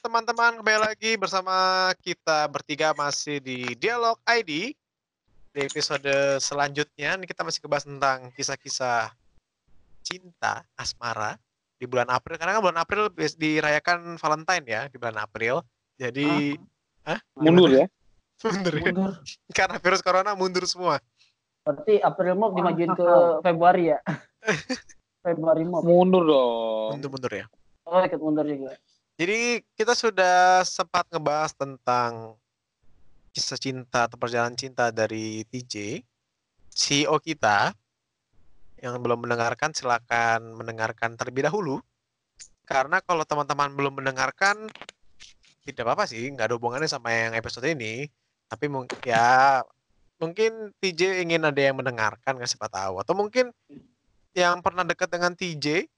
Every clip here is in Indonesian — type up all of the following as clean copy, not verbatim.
teman-teman, kembali lagi bersama kita bertiga masih di Dialog ID. Di episode selanjutnya, ini kita masih ngebahas tentang kisah-kisah cinta, asmara di bulan April. Karena kan bulan April dirayakan Valentine ya, di bulan April. Jadi, mundur ya? Mundur ya? Mundur. Karena virus corona mundur semua. Berarti April Mop dimajuin ke Februari ya? Februari Mop. Mundur dong. Mundur ya. Oh, ikut mundur juga. Jadi kita sudah sempat ngebahas tentang kisah cinta atau perjalanan cinta dari TJ, CEO kita. Yang belum mendengarkan silakan mendengarkan terlebih dahulu. Karena kalau teman-teman belum mendengarkan, tidak apa-apa sih, nggak ada hubungannya sama yang episode ini. Tapi mungkin TJ ingin ada yang mendengarkan, nggak siapa tahu. Atau mungkin yang pernah dekat dengan TJ,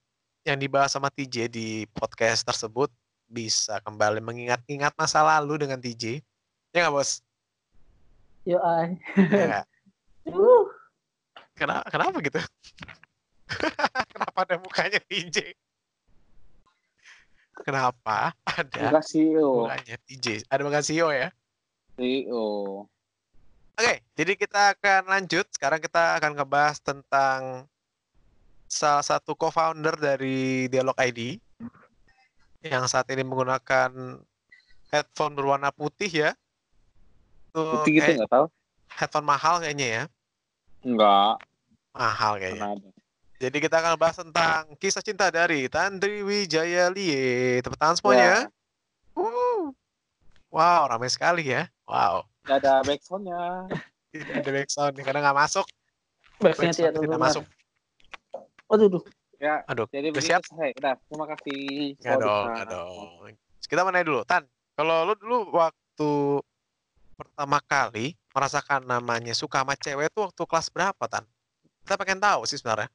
yang dibahas sama TJ di podcast tersebut, bisa kembali mengingat-ingat masa lalu dengan TJ. Ya nggak, Bos? Yo, ay. Ya. Kenapa gitu? Kenapa ada mukanya TJ? Kenapa ada mukanya TJ? Ada muka CEO ya? CEO. Oke, jadi kita akan lanjut. Sekarang kita akan ngebahas tentang salah satu co-founder dari Dialog ID yang saat ini menggunakan headphone berwarna putih ya. Putih gitu nggak tahu. Headphone mahal kayaknya ya. Enggak. Mahal kayaknya. Jadi kita akan bahas tentang kisah cinta dari Tandri Wijaya Lie. Tepuk tangan semuanya. Ya. Wow, ramai sekali ya. Wow. Gak ada backsound-nya. Tidak ada backsound karena nggak masuk. Backsound tidak masuk. Aduh. Ya. Aduh. Jadi Udah siap? Udah, terima kasih. Nggak dong. Kita mau nanya dulu, Tan. Kalau lu dulu waktu pertama kali merasakan namanya suka sama cewek itu waktu kelas berapa, Tan? Kita pengen tahu sih sebenarnya.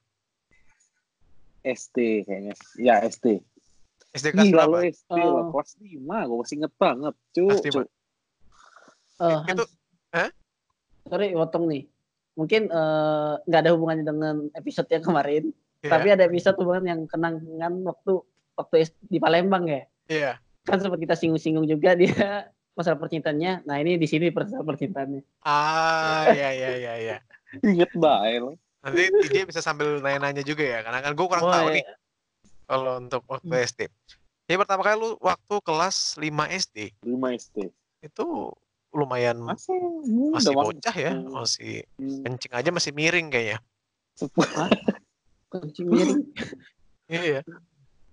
SD kayaknya. Ya, SD. SD kelas berapa? SD loh, kelas 5. Gue masih inget banget, Cuk. Itu, sorry, potong nih. Mungkin nggak ada hubungannya dengan episode yang kemarin. Yeah. Tapi ada episode hubungan yang kenangan waktu di Palembang ya. Iya. Yeah. Kan sempat kita singgung-singgung juga dia masalah percintaannya. Nah, ini di sini masalah percintaannya. Iya. Ingat bae lo. Nanti TJ bisa sambil nanya-nanya juga ya, karena kan gue kurang tahu nih. Kalau untuk waktu SD. Jadi pertama kali lu waktu kelas 5 SD. 5 SD. Itu lumayan masih bocah ya, masih kencing aja masih miring kayaknya. Kencing miring. Iya.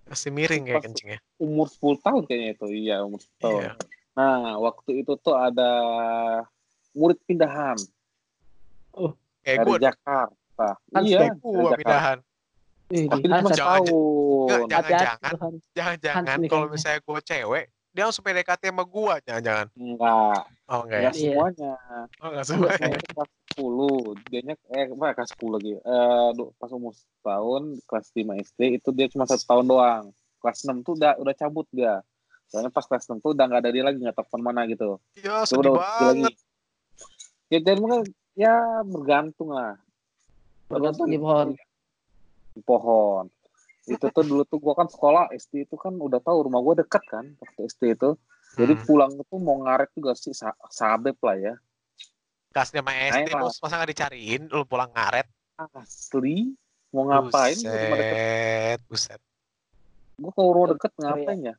Masih miring kayak kencingnya. Umur 10 tahun kayaknya itu. Iya, umur 10 tahun. Iya. Nah, waktu itu tuh ada murid pindahan. Kayak dari Jakarta. Iya, gua pindahan. Tapi cuma setahun. Jangan kalau misalnya gue cewek, dia langsung PDKT sama gue, jangan-jangan. Enggak. Oh, enggak ya? Semuanya. Oh, enggak semuanya. Kelas 10, dianya kelas 10 lagi. Pas umur setahun, kelas 5 SD itu dia cuma 1 tahun doang. Kelas 6 tuh udah cabut dia. Soalnya pas kelas 6 tuh udah enggak ada dia lagi, enggak telepon mana gitu. Ya, sedih banget. Ya jadi mungkin ya bergantung lah. Bergantung di pohon. Itu tuh dulu tuh gua kan sekolah SD itu kan udah tahu rumah gua dekat kan waktu SD itu. Jadi pulang itu mau ngaret juga sih sabep lah ya. Kelas 5 SD Bos, masa nggak dicariin lu pulang ngaret? Asli mau ngapain? Buset. Gua kalau rumah deket ngapain ya?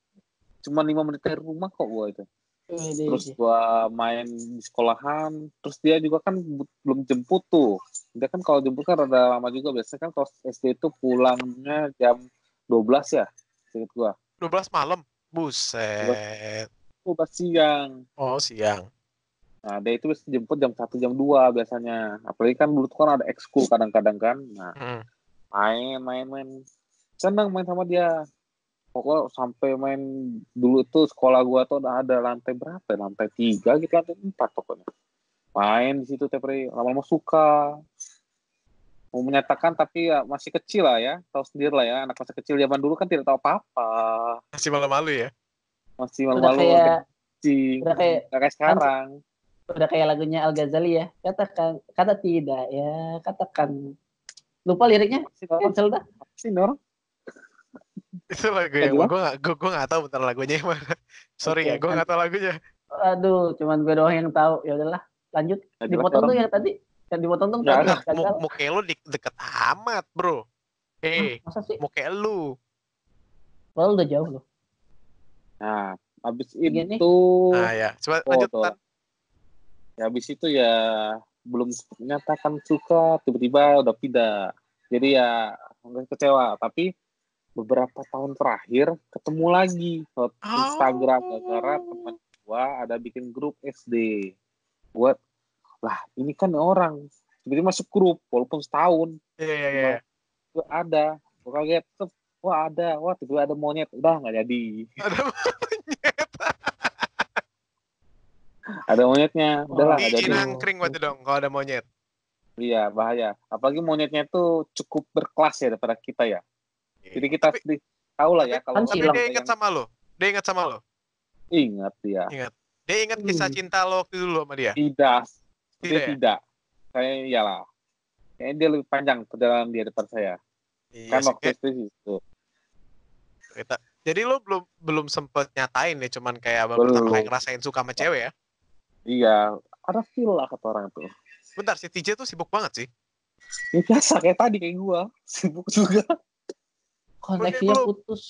Cuma 5 menit dari rumah kok gua itu. Terus gua main di sekolahan, terus dia juga kan belum jemput tuh. Dia kan kalau jemput kan rada lama juga, biasanya kan kalau SD itu pulangnya jam 12 ya, sedikit gua. 12 malam? Buset. 12 siang. Oh, siang. Nah, dia itu bisa jemput jam 1, jam 2 biasanya. Apalagi kan dulu tuh kan ada ekskul kadang-kadang kan. Nah, main. Senang main sama dia. Pokoknya sampai main dulu tuh sekolah gua tuh ada lantai berapa? Lantai 3 gitu, lantai 4 pokoknya. Main di situ tiap hari, lama-lama suka. Mau menyatakan tapi ya masih kecil lah ya, tahu sendiri lah ya, anak masa kecil zaman dulu kan tidak tahu apa-apa. Masih malu-malu ya? Masih malu-malu. Udah kayak sekarang. Udah kayak lagunya Al Ghazali ya, kata tidak ya, katakan. Lupa liriknya, cancel dah. Sih orang. Itu lagu Kayak yang gimana? gue nggak tahu bentar lagunya yang mana. Sorry ya, gue nggak tahu lagunya. Aduh, cuman gue doang yang tahu. Ya udahlah, lanjut. Nggak jelas Dipotong orang. tuh yang tadi. Yang dipotong tuh Nggak tadi ada. gagal. Muka lu deket amat, bro. Masa sih? Muka lu. Well, udah jauh loh. Nah, habis Gini. itu Nah ya, coba lanjut Tan. Ya habis itu ya belum menyatakan suka, tiba-tiba udah pindah. Jadi ya nggak kecewa, tapi beberapa tahun terakhir ketemu lagi lewat Instagram gara-gara teman gua ada bikin grup SD. Buat lah ini kan orang tiba-tiba masuk grup walaupun setahun. Iya. Gua ada, gua kaget, wah ada, wah tiba-tiba ada monyet, udah nggak jadi. Ada monyet. Ada monyetnya, udahlah nggak jadi. Izin angkring berarti dong kalau ada monyet. Iya, bahaya. Apalagi monyetnya itu cukup berkelas ya daripada kita ya. Jadi kita tahu lah ya kalau tapi dia ingat sama lo. Dia ingat sama lo. Ingat dia. Dia ingat kisah cinta lo waktu dulu sama dia. Tidak. Kayak iyalah. Kayaknya dia lebih panjang perjalanan dia daripada saya. Iya, kan waktu itu. Jadi lo belum sempet nyatain ya, cuman kayak baru pertama kali ngerasain suka sama cewek ya? Iya, ada feel lah kata orang itu. Bentar, si TJ tuh sibuk banget sih. Ya biasa kayak tadi kayak gua, sibuk juga. Koneksinya putus.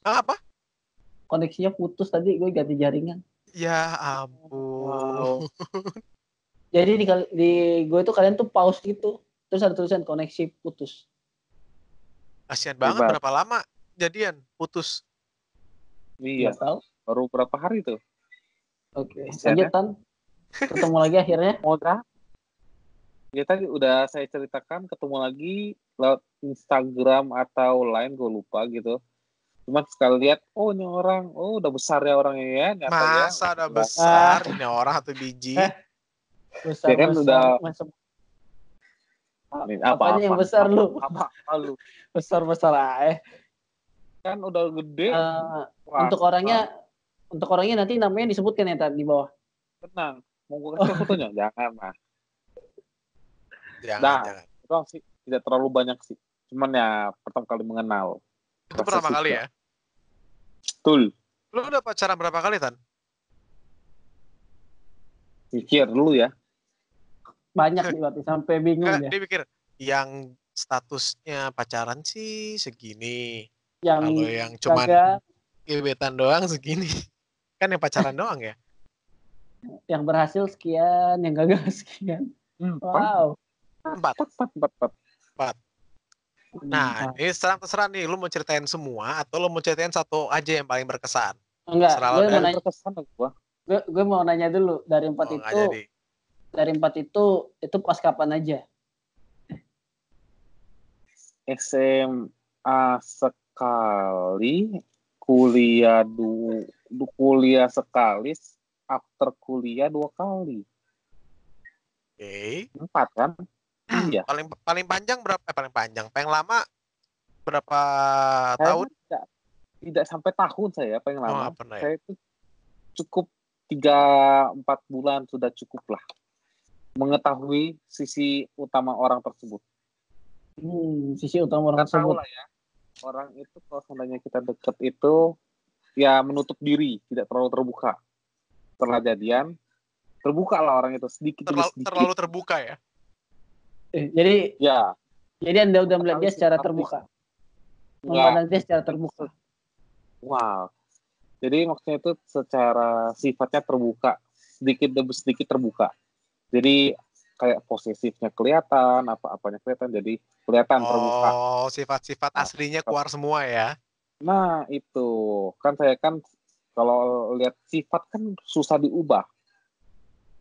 Apa? Koneksinya putus tadi, gue ganti jaringan. Ya ampun. Jadi di gue tuh kalian tuh pause gitu, terus ada tulisan koneksi putus. Kasian banget. Berapa lama jadian putus? Iya. Baru berapa hari tuh? Oke. Lanjutan. Ketemu lagi akhirnya. Moga. Ya tadi udah saya ceritakan, ketemu lagi lewat Instagram atau lain, gue lupa gitu. Cuma sekali lihat, oh ini orang, oh udah besar ya orangnya ya. Masa udah besar ini orang atau biji? Besar kan udah. Apanya yang besar lu? Apa lu? Besar aja. Kan udah gede. Untuk orangnya nanti namanya disebutkan ya di bawah. Tenang, mau gue kasih fotonya? Jangan lah. Jangan. Itu sih tidak terlalu banyak sih. Cuman ya pertama kali mengenal. Itu pertama kali ya? Betul. Lu udah pacaran berapa kali, Tan? Pikir dulu ya. Banyak sih berarti sampai bingung ya. Dia pikir yang statusnya pacaran sih segini. Kalau yang cuman gebetan doang segini. Kan yang pacaran doang ya? Yang berhasil sekian, yang gagal sekian. Wow. 4. Nah, ini terserah nih, lu mau ceritain semua atau lu mau ceritain satu aja yang paling berkesan? Enggak, gue mau nanya dulu dari 4 itu. Dari 4 itu pas kapan aja? SMA sekali, kuliah kuliah sekali, after kuliah 2 kali. Oke. 4 kan? Iya. Paling panjang berapa? Paling panjang. Paling lama berapa tahun? Tidak sampai tahun saya paling lama. Saya itu cukup 3-4 bulan sudah cukup lah mengetahui sisi utama orang tersebut. Sisi utama orang tersebut. Tahu lah ya. Orang itu kalau seandainya kita deket itu ya menutup diri, tidak terlalu terbuka. Setelah jadian terbuka lah orang itu sedikit. Terlalu terbuka ya. Jadi Anda udah melihat dia secara terbuka. Memandang dia secara terbuka. Wow. Jadi maksudnya itu secara sifatnya terbuka, sedikit demi sedikit terbuka. Jadi kayak posesifnya kelihatan, apa-apanya kelihatan, jadi kelihatan terbuka. Oh, sifat-sifat aslinya keluar semua ya. Nah, itu. Kan saya kan kalau lihat sifat kan susah diubah.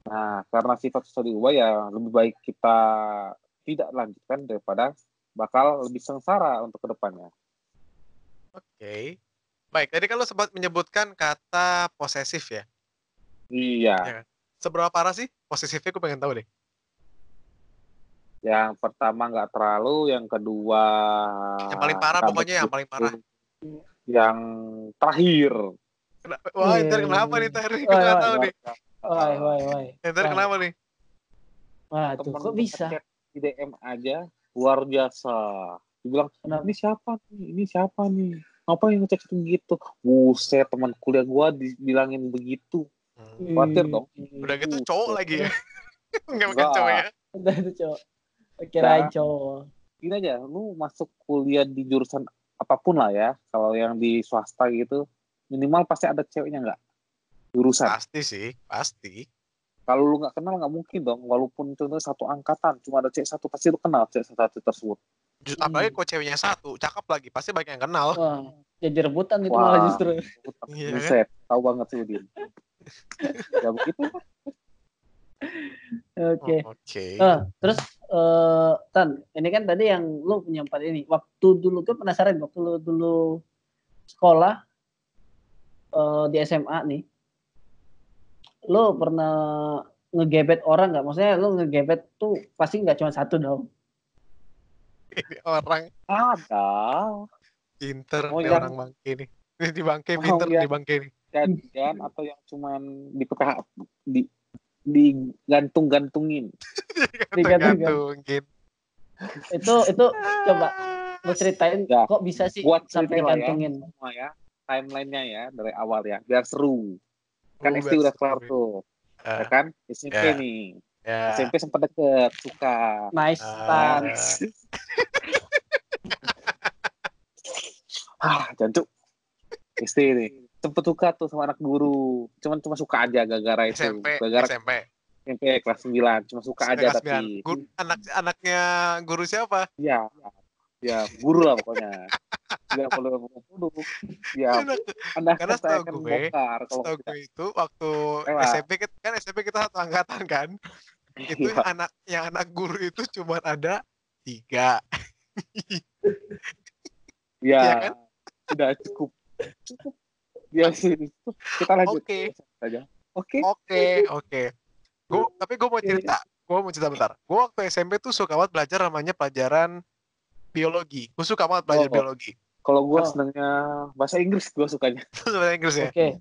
Nah, karena sifat susah diubah ya lebih baik kita tidak lanjutkan daripada bakal lebih sengsara untuk kedepannya. Oke. Baik, tadi kan lo sempat menyebutkan kata posesif ya? Iya. Seberapa parah sih posesifnya? Gue pengen tahu deh. Yang pertama nggak terlalu, yang kedua... Yang paling parah pokoknya, yang paling parah. Yang terakhir. Wah, ntar kenapa nih, Ter? Gue nggak tahu nih. Wah. Ntar kenapa nih? Wah, tuh kok bisa? Di DM aja, luar biasa. Dibilang, ini siapa nih? ngapain ngecek gitu? Buset, teman kuliah gua dibilangin begitu. Khawatir dong. Udah gitu cowok lagi ya. Enggak bukan Enggak. cowok ya. Udah itu cowok. Kirain cowok. Gini aja, lu masuk kuliah di jurusan apapun lah ya, kalau yang di swasta gitu, minimal pasti ada ceweknya nggak? Jurusan. Pasti sih, pasti. Kalau lu nggak kenal nggak mungkin dong, walaupun contohnya satu angkatan, cuma ada cewek satu, pasti lu kenal cewek satu tersebut. Apalagi kok ceweknya satu, cakep lagi, pasti banyak yang kenal. Wah, jadi rebutan itu malah justru. Iya, Buset, tahu banget sih Udin. Ya begitu. Oke. Oke. Terus Tan, ini kan tadi yang lu penyempat ini. Waktu dulu gue penasaran, waktu lu dulu sekolah di SMA nih, lu pernah ngegebet orang nggak? Maksudnya lu ngegebet tuh pasti nggak cuma satu dong. Ini orang Ada. pinter, Oh, nih yang- orang bangke nih. Ini di bangke Oh, pinter, yang- di bangke nih. Jadian atau yang cuman di PPH digantung-gantungin. Digantungin. Itu coba lu ceritain Ya, kok bisa sih buat sampai cerita lah ya, digantungin. semua ya, timelinenya ya dari awal ya, biar seru. Kan Oh, SD biar udah seru. kelar tuh, ya kan? SMP Ya. nih, Ya. SMP sempat deket, suka. Nice, Tan. Jancuk. SD nih, sempet suka tuh sama anak guru, cuma suka aja gara-gara itu, gara-gara SMP kelas 9, cuma suka aja tapi. Anaknya guru siapa? Ya, guru lah pokoknya. Dia boleh ngomong ya, Karena saya setahu kan gue, bongkar kalau setahu gue itu waktu Lewat. SMP kita satu angkatan kan, itu Iya. yang anak guru itu cuma ada 3. Ya, Iya kan? sudah cukup. Ya sih, kita lanjut saja. Oke. Tapi gue mau cerita bentar. Gue waktu SMP tuh suka banget belajar namanya pelajaran biologi. Gue suka banget belajar biologi. Kalau gue senangnya bahasa Inggris, gue sukanya. Bahasa Inggris ya. Oke.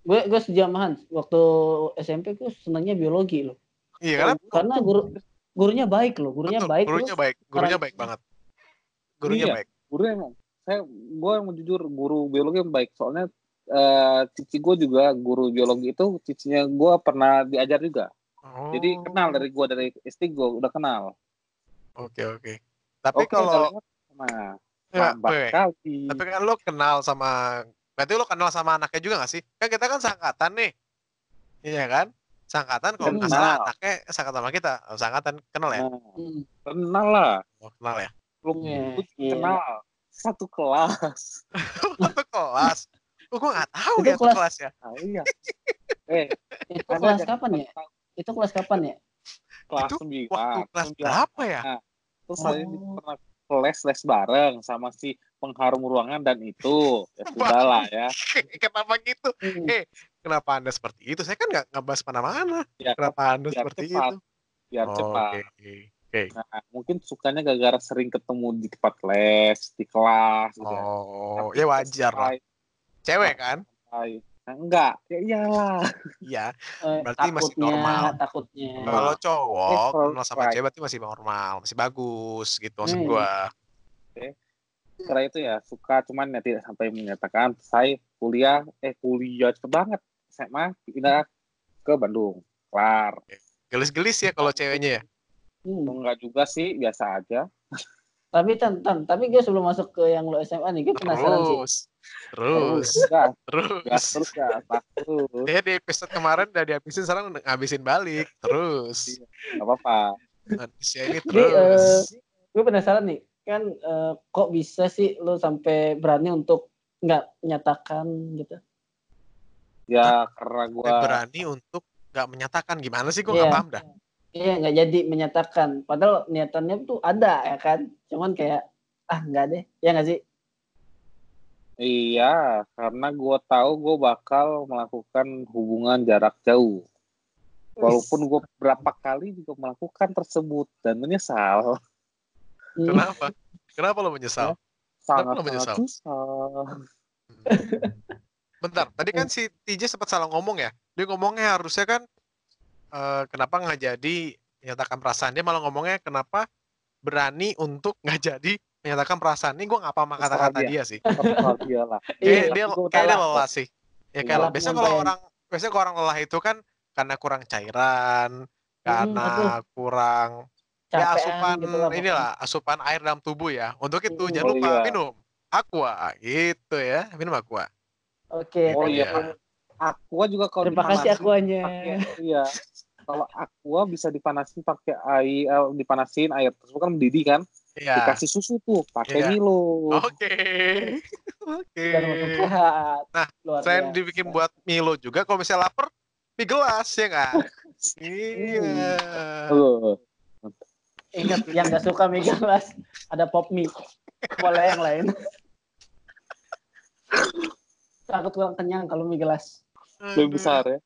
Gue sejamahan waktu SMP gue senangnya biologi loh. Iya karena gurunya baik loh, Gurunya baik banget. Baik. Gurunya emang. Gue mau jujur, guru biologi yang baik. Soalnya cici gue juga guru biologi itu, cicinya gue pernah diajar juga. Jadi kenal dari SD gue udah kenal. Oke. Tapi kalau tapi kan lo kenal sama, berarti lo kenal sama anaknya juga nggak sih? Kan kita kan seangkatan nih, iya kan? Seangkatan kalau nggak salah anaknya seangkatan sama kita, seangkatan kenal ya? Kenal lah. Kenal ya? Belum kenal. Satu kelas. Satu kelas. Gue nggak tahu ya itu kelas ya. Iya. Itu kelas kapan ya? Itu kelas kapan ya? Kelas 9. Waktu kelas berapa ya? Terus saya pernah les bareng sama si pengharum ruangan dan itu. Ya sudah lah ya. Kenapa gitu? Kenapa Anda seperti itu? Saya kan nggak bahas mana-mana. Ya, kenapa Anda seperti itu? Biar cepat. Oke. Nah, mungkin sukanya gara-gara sering ketemu di tempat les, di kelas gitu ya. Ya wajar lah. Cewek kan? Enggak, ya iyalah. Iya, berarti masih normal. Takutnya. Kalau cowok kenal sama cewek berarti masih normal, masih bagus gitu maksud gua. Setelah itu ya suka, cuman ya tidak sampai menyatakan. Saya kuliah cepet banget. SMA pindah ke Bandung, kelar. Gelis-gelis ya kalau ceweknya ya? Enggak juga sih, biasa aja. Tapi tapi gue sebelum masuk ke yang lo SMA nih, gue penasaran sih. Terus. Ya di episode kemarin udah dihabisin, sekarang ngabisin balik. Terus. Gak apa-apa. Manusia ini terus. Gue penasaran nih, kan kok bisa sih lo sampai berani untuk nggak menyatakan gitu? Ya karena gue berani untuk nggak menyatakan, gimana sih? Gue nggak paham dah. Iya, nggak jadi menyatakan. Padahal niatannya tuh ada ya kan. Cuman kayak nggak deh, ya nggak sih? Iya, karena gue tahu gue bakal melakukan hubungan jarak jauh. Walaupun gue berapa kali juga melakukan tersebut dan menyesal. Kenapa? Kenapa lo menyesal? Sangat susah. Bentar, tadi kan si TJ sempat salah ngomong ya. Dia ngomongnya harusnya kan kenapa nggak jadi menyatakan perasaan. Dia malah ngomongnya kenapa berani untuk nggak jadi menyatakan perasaan. Ini gue ngapa sama kata-kata dia sih. Terserah dia lah. Kayak dia lelah sih. Ya kayak Salah biasanya kalau orang lelah itu kan karena kurang cairan, Aduh, karena kurang ya capean asupan gitu lah pokoknya. asupan air dalam tubuh ya. Untuk itu jangan Oh lupa iya. minum aqua gitu ya, minum aqua. Oke, Oh thank iya. you. Aqua juga kalau Terima kasih dipanasin akuanya. iya. Kalau aqua bisa dipanasin pakai air, dipanasin air tersebut kan mendidih kan? Iya. Dikasih susu tuh, pakai Iya. Milo. Oke. Dan makan sehat. Nah, Luar selain biasa. dibikin buat Milo juga, kalau misalnya lapar, mie gelas ya nggak? Iya. Ingat yang nggak suka mie gelas, ada pop mie. Boleh yang lain. Takut kurang kenyang kalau mie gelas. Lebih besar ya.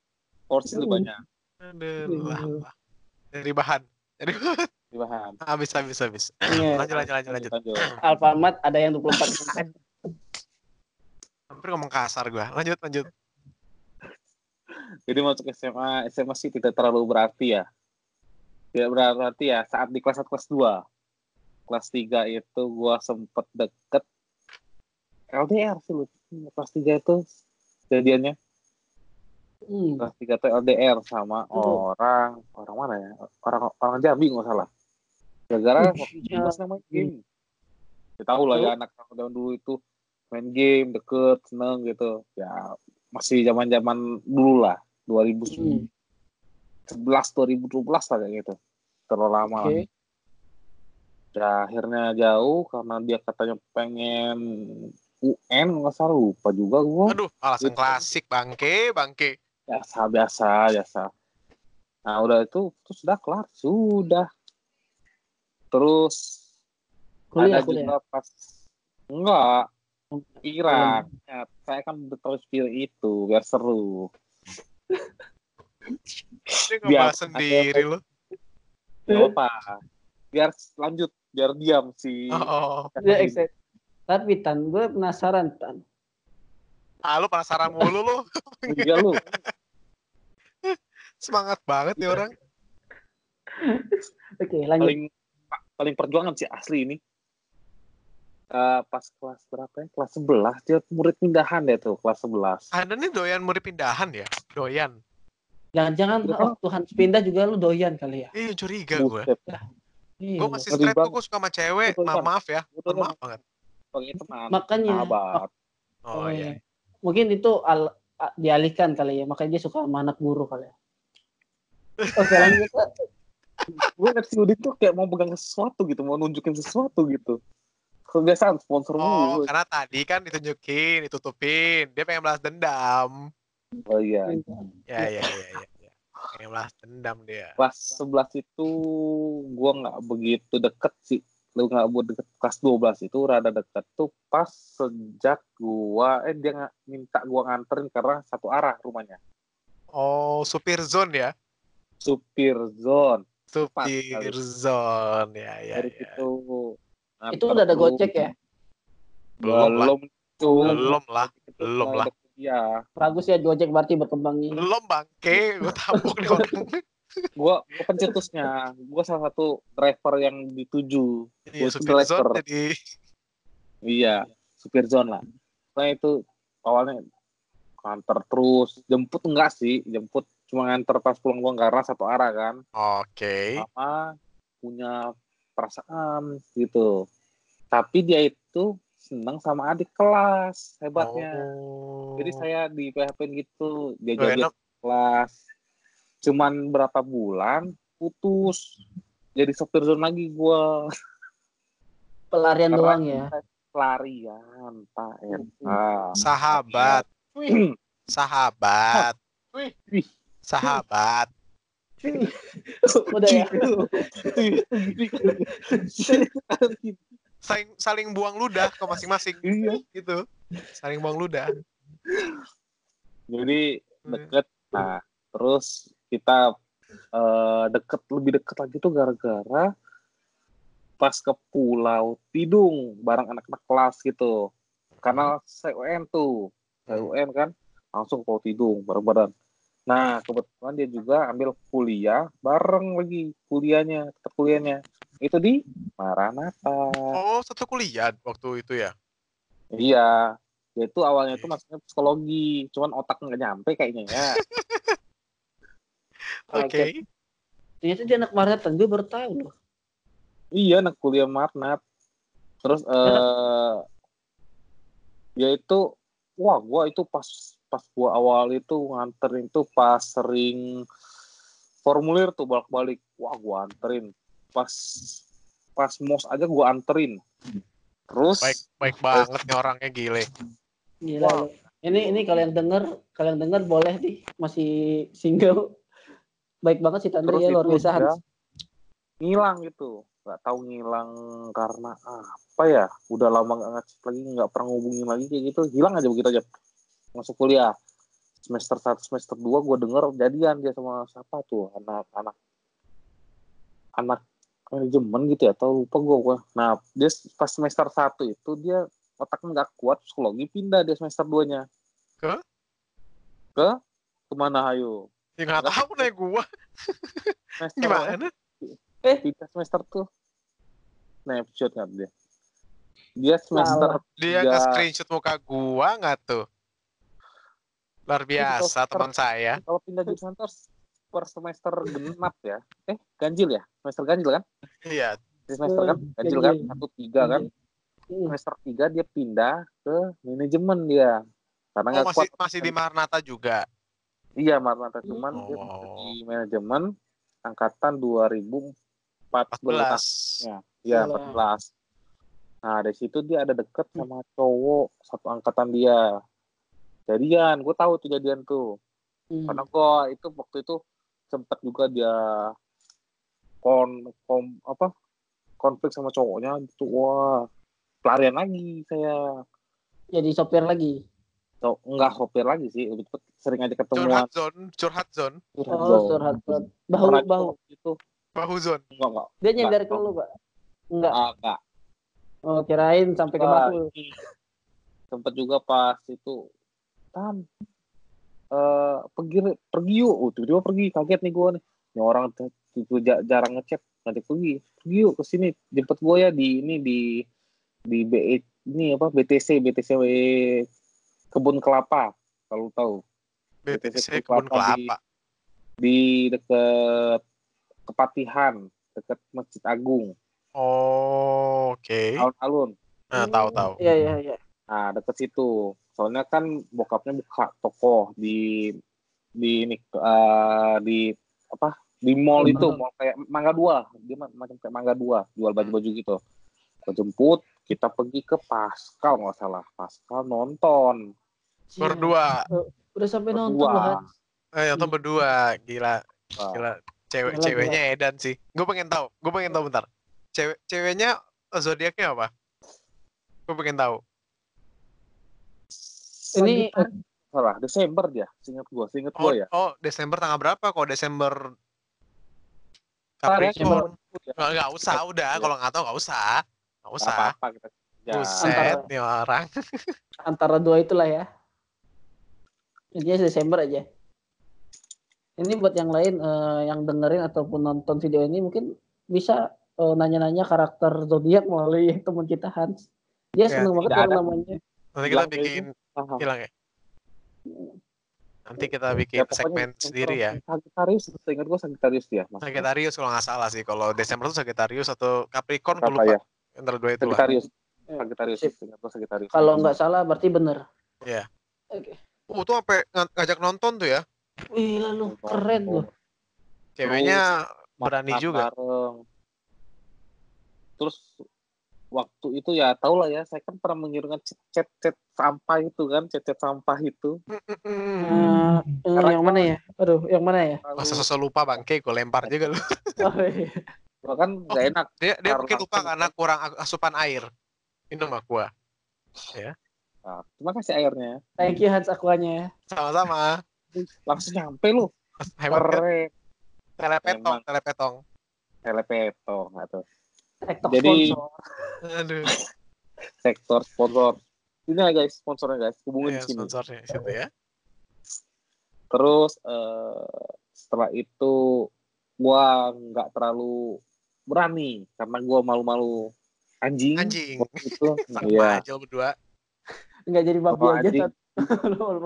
Porsi lebih banyak. Aduh, lah. Dari bahan. Di bahan. Habis. Iya. Lanjut. Alfamart ada yang 24%. Hampir ngomong kasar gua. Lanjut. Jadi masuk SMA sih tidak terlalu berarti ya. Tidak berarti ya saat di kelas 1, kelas 2. Kelas 3 itu gua sempet deket LDR sih lu. Kelas 3 itu jadiannya. Kelas 3 itu LDR sama orang mana ya? Orang Jambi nggak salah. Gara-gara gue senang main game. Ya tahu lah ya anak tahun dulu itu main game deket seneng gitu. Ya masih zaman dulu lah 2011 2012 lah kayak gitu. Terlalu lama lah. Ya akhirnya jauh karena dia katanya pengen UN nggak salah, lupa juga gue. Aduh, alasan klasik bangke. Biasa. Nah udah itu sudah kelar, sudah. Terus Kuliah. juga pas enggak Irak. Ya, saya kan betul pilih itu biar seru. Dia ngebahas sendiri loh. Gak apa. Biar lanjut, biar diam sih. Dia excited. Tapi Tan, gue penasaran Tan. Lu penasaran mulu lu. Iya lu. Semangat banget nih orang. Oke, lanjut. Paling perjuangan sih asli ini. Pas kelas berapa ya? Kelas 11 dia murid pindahan deh tuh, kelas 11. Anda nih doyan murid pindahan ya? Doyan. Jangan waktu Hans pindah juga lu doyan kali ya? Iya, curiga gue. Gue masih straight gue suka sama cewek. Maaf ya. Maaf banget. Makanya. Oh iya. Mungkin itu dialihkan kali ya. Makanya dia suka sama anak guru kali ya. Oke, lanjut. Gue ngeliat si Udin tuh kayak mau pegang sesuatu gitu, mau nunjukin sesuatu gitu. Kebiasaan sponsor mulu. Karena tadi kan ditunjukin, ditutupin. Dia pengen balas dendam. Oh iya. Ya. Pengen balas dendam dia. Kelas 11 itu gue nggak begitu deket sih. Lu nggak buat deket. Kelas 12 itu rada deket tuh pas sejak dia minta gue nganterin karena satu arah rumahnya. Oh, supir zone ya? Supir zone. Ya. Itu udah ada Gojek ya? Belum lah. Iya. Bagus ya Gojek berarti berkembangnya. Belum bangke, gue tabuk nih orang. Gue pencetusnya, gue salah satu driver yang dituju. Iya, supir zone jadi. Iya, supir zone lah. Nah itu awalnya nganter terus, jemput enggak sih, cuma nganter pas pulang karena satu arah kan. Oke. Sama punya perasaan gitu. Tapi dia itu senang sama adik kelas, hebatnya. Jadi saya di PHP gitu, dia jadi kelas. Cuman berapa bulan putus. Jadi sopir zone lagi gue. Pelarian doang ya. Pelarian, Pak. Sahabat. Udah ya. Saling buang ludah ke masing-masing. Gitu. Saling buang ludah. Jadi deket. Nah, terus kita lebih deket lagi tuh gara-gara pas ke Pulau Tidung bareng anak-anak kelas gitu. Karena saya UN tuh. Saya UN kan langsung ke Pulau Tidung bareng-bareng. Nah, kebetulan dia juga ambil kuliah bareng lagi tetap kuliahnya. Itu di Maranatha. Oh, satu kuliah waktu itu ya? Iya. Dia itu awalnya itu masuknya psikologi, cuman otak nggak nyampe kayaknya ya. Oke. Ternyata dia anak Maranatha, gue baru tahu loh. Iya, anak kuliah Maranatha. Terus dia itu, wah, gua itu pas gua awal itu nganterin tuh pas sering formulir tuh bolak-balik, wah gua anterin. Pas mos aja gua anterin. Terus baik banget nih orangnya, gile. Gila lu. Ini kalau yang denger boleh nih, masih single. Baik banget sih Tandri ya, luar biasa Hans. Ngilang gitu, nggak tahu ngilang karena apa ya, udah lama nggak ngecek lagi, nggak pernah ngubungin lagi kayak gitu, hilang aja begitu aja. Masuk kuliah semester 1 semester 2 gue denger jadian dia sama siapa tuh, anak manajemen gitu ya, atau lupa gue. Nah dia pas semester 1 itu dia otaknya nggak kuat psikologi, pindah dia semester 2-nya ke kemana ayo? Ya nggak tahu nih gua. Gimana? Pindah semester tuh. Snapshot nggak dia semester dia nge-screenshot muka gua nggak tuh? Luar biasa teman saya. Kalau pindah jurusan terus per semester genap ya. Ganjil ya? Semester ganjil kan? Iya. Semester kan ganjil kan? 1-3 kan? Semester 3 dia pindah ke manajemen dia. Karena nggak kuat. Masih di Maranatha juga? Iya, Maranatha. Cuman dia di manajemen angkatan 2014. Iya, 14. Nah, dari situ dia ada deket sama cowok satu angkatan dia. Jadian, gue tahu tuh jadian tuh. Karena gue itu waktu itu sempat juga dia konflik sama cowoknya gitu. Wah, pelarian lagi saya. Jadi sopir lagi? Enggak sopir lagi sih, sering aja ketemuan. Curhat zone. Curhat zone. Bahu zone. Enggak. Dia nyender ke lu, Pak? Enggak. Oh, kirain sampai ke bahu. Sempat juga pas itu pergi yuk, tiba-tiba pergi, kaget nih gue nih. Ini orang itu jarang ngechat, nanti pergi yuk ke sini, jemput gue ya di BTC Kebun Kelapa, kalau tahu. BTC Kebun Kelapa di dekat Kepatihan, dekat Masjid Agung. Oh, oke. Alun-alun. Nah, tahu. Iya. Nah, deket situ. Soalnya kan bokapnya buka toko di mall itu, mall kayak Mangga 2. Dia macam kayak Mangga 2, jual baju-baju gitu. Kejemput, kita pergi ke Pascal, nggak salah. Pascal nonton. Berdua. Udah sampai nonton loh, Hans. Nonton berdua, gila. Ceweknya edan sih. Gue pengen tahu bentar. Ceweknya zodiaknya apa? Gue pengen tahu. Ini salah, Desember dia. Seingat gue ya. Oh, Desember tanggal berapa? Kok Desember Capricorn? Nggak usah, udah. Kalau nggak tahu nggak usah. Nggak usah. Apa-apa kita. Buset nih orang. Antara dua itulah ya. Intinya Desember aja. Ini buat yang lain yang dengerin ataupun nonton video ini mungkin bisa nanya-nanya karakter zodiak melalui teman kita Hans. Dia seneng banget kalau namanya. Nanti kita bikin hilang ya. Nanti kita bikin segmen sendiri ya. Sagittarius, ingat gue Sagittarius dia. Sagittarius kalau nggak salah sih. Kalau Desember itu Sagittarius atau Capricorn, gue lupa. Antara dua itu lah. Sagittarius. Ingat gue Sagittarius. Kalau nggak salah berarti bener. Iya. Tuh sampai ngajak nonton tuh ya. Wih, lalu keren loh. Ceweknya berani juga. Terus waktu itu ya tau lah ya, saya kan pernah mengirimkan chat sampah itu kan, chat sampah itu. Yang mana ya? Aduh, yang mana ya? Masa sosok lupa bangke, gue lempar juga lu. Kan nggak enak. Dia mungkin lupa karena kurang asupan air. Minum aqua. Ya. Nah, terima kasih airnya. Thank you Hans aquanya. Sama-sama. Langsung nyampe lu. Hebat. Telepetong atau. Jadi aduh. Sektor sponsor. Ini ya guys, sponsornya guys, hubungin di sini. Sponsornya situ ya. Terus setelah itu gua nggak terlalu berani karena gue malu-malu anjing. Waktu itu sama aja lo berdua. Nggak jadi babi aja anjing.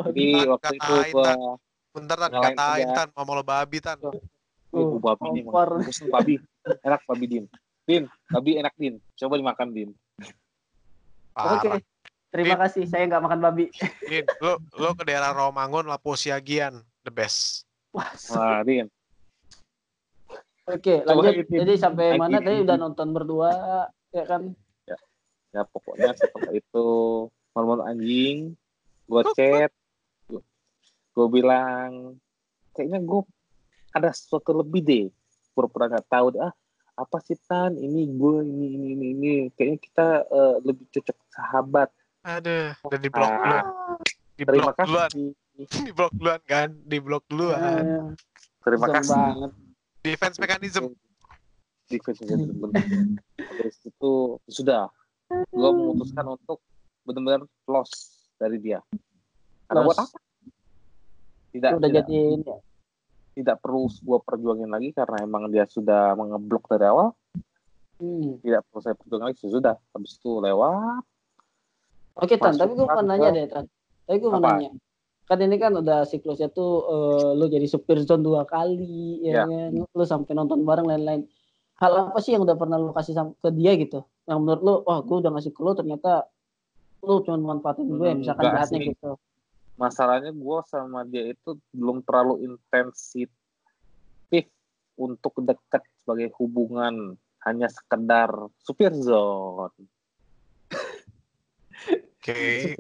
Jadi waktu itu gue bentar Tan, katain Tan, mau lo babi Tan. Babi nih, babi enak babi Din, babi enak Din, coba dimakan Din. Oke, terima kasih, saya nggak makan babi. Din, lo ke daerah Rawamangun, Laposiagian, the best. Wah, Din. Oke, lanjut. Jadi sampai mana tadi udah nonton berdua, ya kan? Ya pokoknya setelah itu malu-malu anjing, gue chat, gue bilang kayaknya gue ada sesuatu lebih deh, pura-pura nggak tahu deh, apa sih Tan, ini gue ini kayaknya kita lebih cocok sahabat. Ada di blok duluan. Terima kasih. Di blok duluan kan, di blok duluan. Terima kasih banget. Defense mechanism. Dari situ sudah, gue memutuskan untuk benar-benar loss dari dia. Karena buat apa? Tidak perlu gue perjuangin lagi karena emang dia sudah mengeblok dari awal. Tidak perlu saya perjuangin lagi, sudah. Habis itu lewat. Oke Tan, tapi gue mau nanya deh Tan. Nanya. Kan ini kan udah siklusnya tuh lu jadi supir zone 2 kali, ya kan? Lu sampai nonton bareng lain-lain. Hal apa sih yang udah pernah lu kasih ke dia gitu? Yang menurut lu, wah gue udah ngasih ke lu, ternyata lu cuma manfaatin gue, misalkan jahatnya gitu. Masalahnya gue sama dia itu belum terlalu intensif untuk dekat sebagai hubungan, hanya sekedar supir zone. Oke.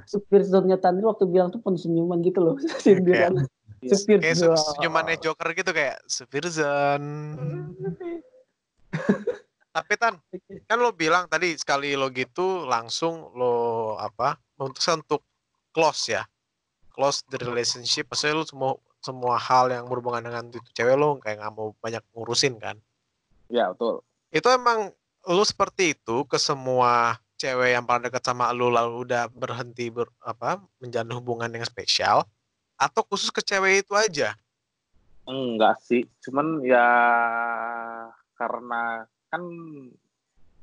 Supir zone-nya Tandri waktu bilang tuh penuh senyuman gitu loh. Sindiran. Supir zone. Senyumannya Joker gitu kayak supir zone. Tapi Tan, kan lo bilang tadi sekali lo gitu langsung lo memutuskan untuk close ya. Close the relationship, maksudnya lu semua hal yang berhubungan dengan itu cewek lu kayak nggak mau banyak ngurusin kan? Ya betul. Itu emang lu seperti itu ke semua cewek yang paling dekat sama lu lalu udah berhenti menjalin hubungan yang spesial, atau khusus ke cewek itu aja? Enggak sih, cuman ya karena kan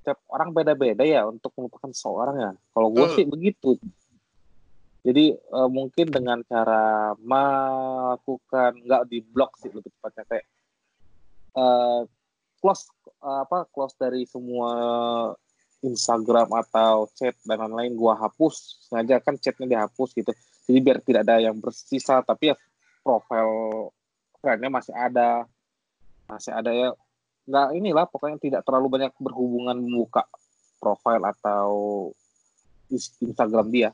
tiap orang beda-beda ya untuk melupakan seseorang ya. Kalau gue sih begitu. Jadi mungkin dengan cara melakukan, nggak di blok sih lebih tepatnya, kayak close dari semua Instagram atau chat dan lain-lain gue hapus, sengaja kan chatnya dihapus gitu. Jadi biar tidak ada yang bersisa, tapi ya profilnya masih ada ya. Nggak inilah, pokoknya tidak terlalu banyak berhubungan membuka profil atau Instagram dia.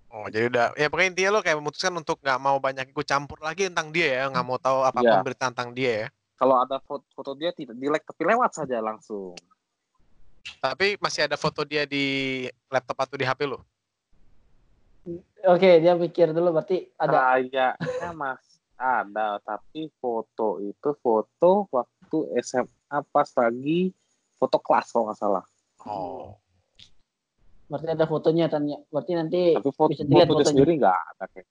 Oh, jadi udah, ya pokoknya intinya lo kayak memutuskan untuk nggak mau banyak ikut campur lagi tentang dia ya, nggak mau tahu apapun berita tentang dia ya. Kalau ada foto dia tidak di-like, tapi lewat saja langsung. Tapi masih ada foto dia di laptop atau di HP lo? Oke, dia pikir dulu berarti ada. Kayaknya masih ada, tapi foto itu foto waktu SMA pas lagi foto kelas kalau nggak salah. Oh. Berarti ada fotonya tanya. Berarti nanti tapi bisa dilihat fotonya sendiri nggak ada kayak.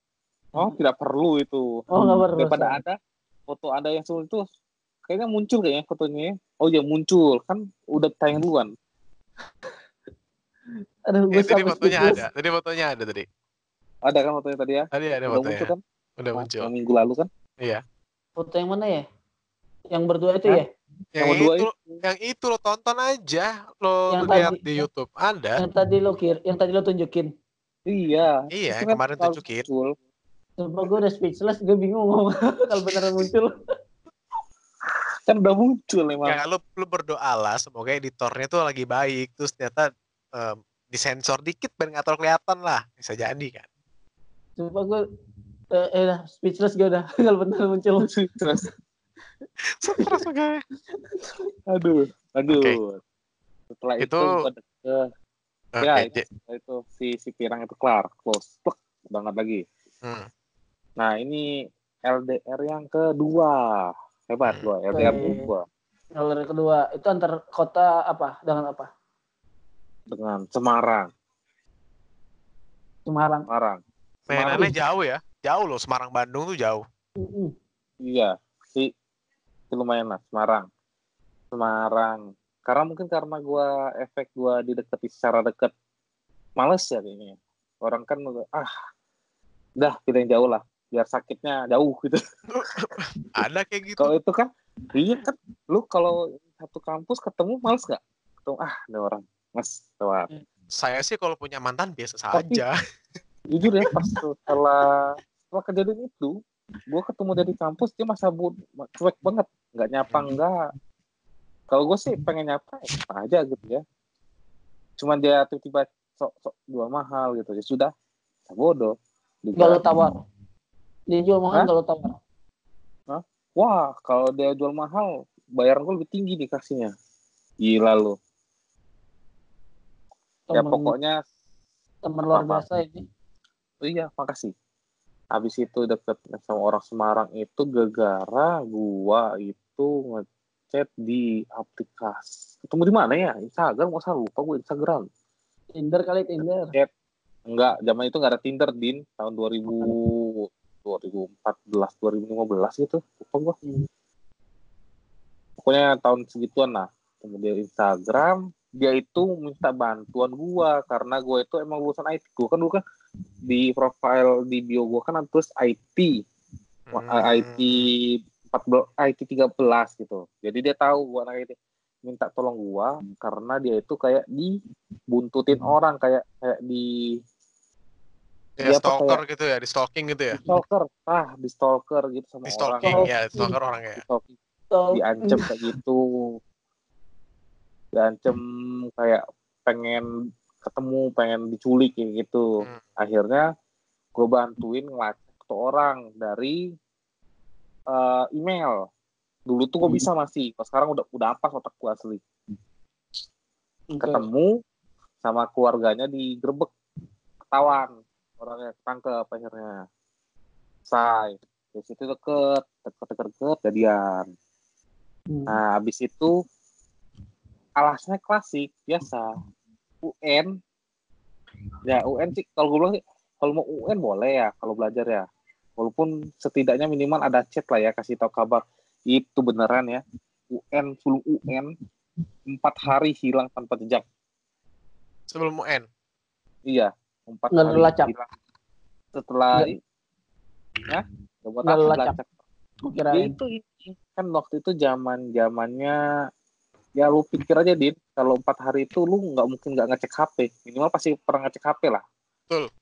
Oh, tidak perlu itu. Oh, nggak perlu. Daripada ada foto Anda yang sebelum itu kayaknya muncul kayaknya fotonya. Oh ya muncul, kan udah tayang duluan. Aduh, gue tadi fotonya ada. Tadi fotonya ada tadi. Ada kan fotonya tadi ya? Tadi ada udah fotonya. Muncul kan? Udah muncul. Yang minggu lalu kan? Iya. Foto yang mana ya? Yang berdua itu ya? Yang itu lo tonton aja, lo lihat di YouTube. Ada. Yang tadi lo tunjukin. Iya. Iya, yang kemarin tunjukin. Coba gue udah speechless, gue bingung ngomong kalau beneran muncul. Kan udah muncul emang. Ya, lo berdoa lah, semoga editornya tuh lagi baik, terus ternyata disensor dikit biar nggak terlalu kelihatan lah, bisa jadi kan. Coba gue speechless gue udah kalau beneran muncul. Stres oke. Aduh. Okay. Setelah itu itu si pirang itu kelar, close, banget lagi. Nah ini LDR yang kedua, hebat gua, LDR kedua. LDR kedua itu antar kota apa? Dengan apa? Dengan Semarang. Mainannya jauh ya, jauh loh, Semarang Bandung tuh jauh. Iya, sih lumayan lah Semarang. Semarang. Karena mungkin karena efek gue didekati secara deket, males ya kayaknya. Orang kan udah kita yang jauh lah, biar sakitnya jauh gitu. Ada kayak gitu. Kalau itu kan, iya kan, lu kalau satu kampus ketemu males nggak? Ketemu ada orang, mas, lewat. Saya sih kalau punya mantan biasa Tapi, saja. jujur ya, pas setelah kejadian itu, gue ketemu dari kampus dia masa cuek banget, nggak nyapa nggak. Kalau gue sih pengen nyapa aja gitu ya. Cuman dia tiba-tiba sok jual mahal gitu, ya sudah, bodoh. Gak lo tawar. Dia jual mahal gak lo tawar. Hah? Wah, kalau dia jual mahal, bayaran gue lebih tinggi dikasihnya. Gila lo. Ya pokoknya teman luar biasa ini. Iya, makasih. Habis itu deket sama orang Semarang itu gara-gara gua itu ngechat di aplikasi. Ketemu di mana ya? Instagram, nggak usah lupa gue Instagram. Tinder kali, Tinder. Chat. Enggak, zaman itu nggak ada Tinder, Din. Tahun 2014, 2015 gitu. Lupa gua. Pokoknya tahun segituan lah. Kemudian Instagram, dia itu minta bantuan gua karena gua itu emang lulusan IT. Gua kan dulu kan di profile di bio gua kan terus IT. IT 14, IT 13 gitu. Jadi dia tahu gua anak IT. Minta tolong gua karena dia itu kayak dibuntutin orang, kayak di stalker kayak, gitu ya, di stalking gitu ya. Di stalker gitu sama di orang. Ya, di stalker orang ya. Diancem kayak gitu. Diancem kayak pengen ketemu, pengen diculik kayak gitu. Akhirnya gue bantuin ngelacak ke orang dari email. Dulu tuh gue bisa masih, kalau sekarang udah apa otak gue asli. Ketemu sama keluarganya digerebek, ketahuan orangnya, ketangkep akhirnya. Di situ deket jadian. Nah, habis itu alasnya klasik biasa, UN. Ya UN sih kalau gue bilang sih, kalau mau UN boleh ya kalau belajar ya, walaupun setidaknya minimal ada chat lah ya, kasih tahu kabar itu beneran ya. UN sebelum UN 4 hari hilang tanpa jejak. Sebelum UN? Iya, 4 hari hilang. Setelah ya buat apa lacak? Itu kan waktu itu zamannya. Ya lu pikir aja, Din, kalau 4 hari itu lu nggak mungkin nggak ngecek HP. Minimal pasti pernah ngecek HP lah. Betul.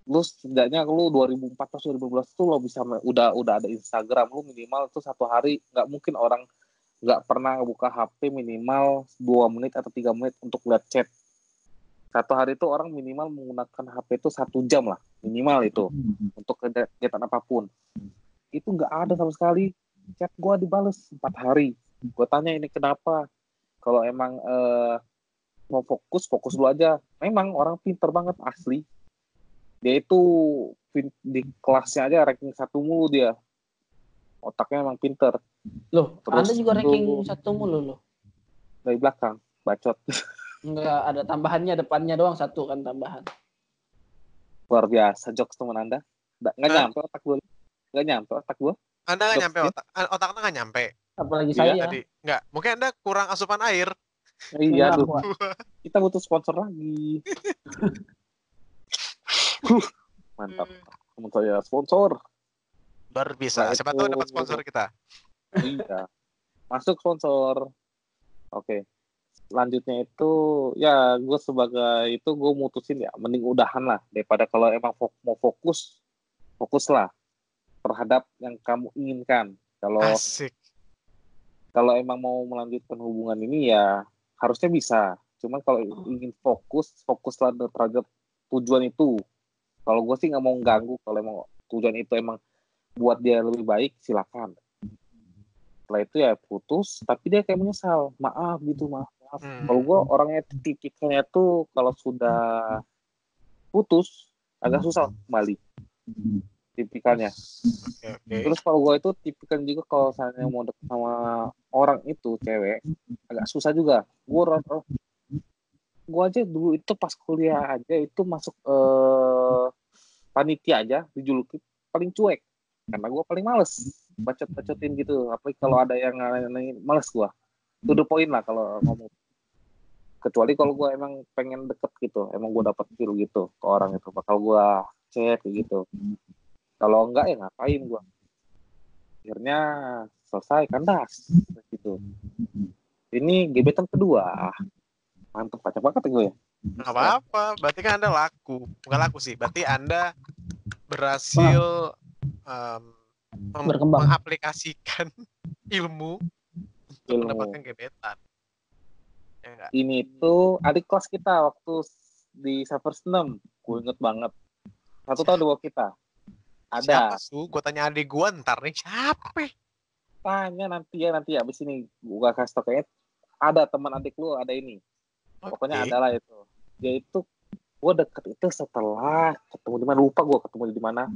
Lu setidaknya lu 2014-2015 tuh lo bisa udah ada Instagram. Lu minimal tuh 1 hari, nggak mungkin orang nggak pernah buka HP minimal 2 menit atau 3 menit untuk lihat chat. 1 hari itu orang minimal menggunakan HP itu 1 jam lah. Minimal itu. Untuk kegiatan apapun. Itu nggak ada sama sekali. Chat gua dibales 4 hari. Gue tanya ini kenapa? Kalau emang mau fokus dulu aja. Memang orang pinter banget asli. Dia itu di kelasnya aja ranking 1 mulu dia. Otaknya emang pinter. Loh, terus Anda juga ranking 1 mulu loh. Dari belakang, bacot. Enggak, ada tambahannya, depannya doang 1 kan tambahan. Luar biasa jokes teman Anda. Nggak nyampe otak gue. Nggak nyampe otak gue. Anda nggak nyampe otak Anda nggak nyampe. Apalagi saya. Tadi nggak, mungkin Anda kurang asupan air. Iya, kita butuh sponsor lagi. Mantap. Teman saya sponsor. Luar biasa. Siapa tahu dapat sponsor kita. Iya. Masuk sponsor. Oke. Selanjutnya itu ya gue sebagai itu gue mutusin ya mending udahan lah daripada kalau emang mau fokuslah terhadap yang kamu inginkan. Kalau emang mau melanjutkan hubungan ini ya harusnya bisa. Cuman kalau ingin fokuslah terhadap tujuan itu. Kalau gue sih nggak mau ganggu. Kalau emang tujuan itu emang buat dia lebih baik, silakan. Setelah itu ya putus, tapi dia kayak menyesal. Maaf. Kalau gue orangnya tipikalnya tuh kalau sudah putus agak susah kembali. Tipikalnya. Okay. Terus kalau gue itu tipikal juga kalau misalnya mau deket sama orang itu cewek agak susah juga. Gue aja dulu itu pas kuliah aja itu masuk panitia aja dijuluki paling cuek karena gue paling males. bacot-bacotin gitu. Apalagi kalau ada yang nanya, males gue. To the point lah kalau ngomong. Kecuali kalau gue emang pengen deket gitu, emang gue dapet feel gitu ke orang itu, bakal gue chat gitu. Kalau enggak ya ngapain gue. Akhirnya selesai kandas gitu. Ini gebetan kedua. Mantep, kacau banget gue ya. Nggak apa-apa, berarti kan Anda laku. Bukan laku sih, berarti Anda berhasil mengaplikasikan ilmu untuk mendapatkan gebetan. Ya, ini tuh adik kelas kita waktu di server 6, gue inget banget. 1 tahun di bawah kita. Ada. Siapa su? Gue tanya adik gue ntar nih, siapa? Tanya nanti ya, abis ini gue kasih tau kayaknya ada teman adik lu, ada ini. Pokoknya adalah itu. Dia itu gue deket itu setelah ketemu di mana, lupa gue ketemu di mana.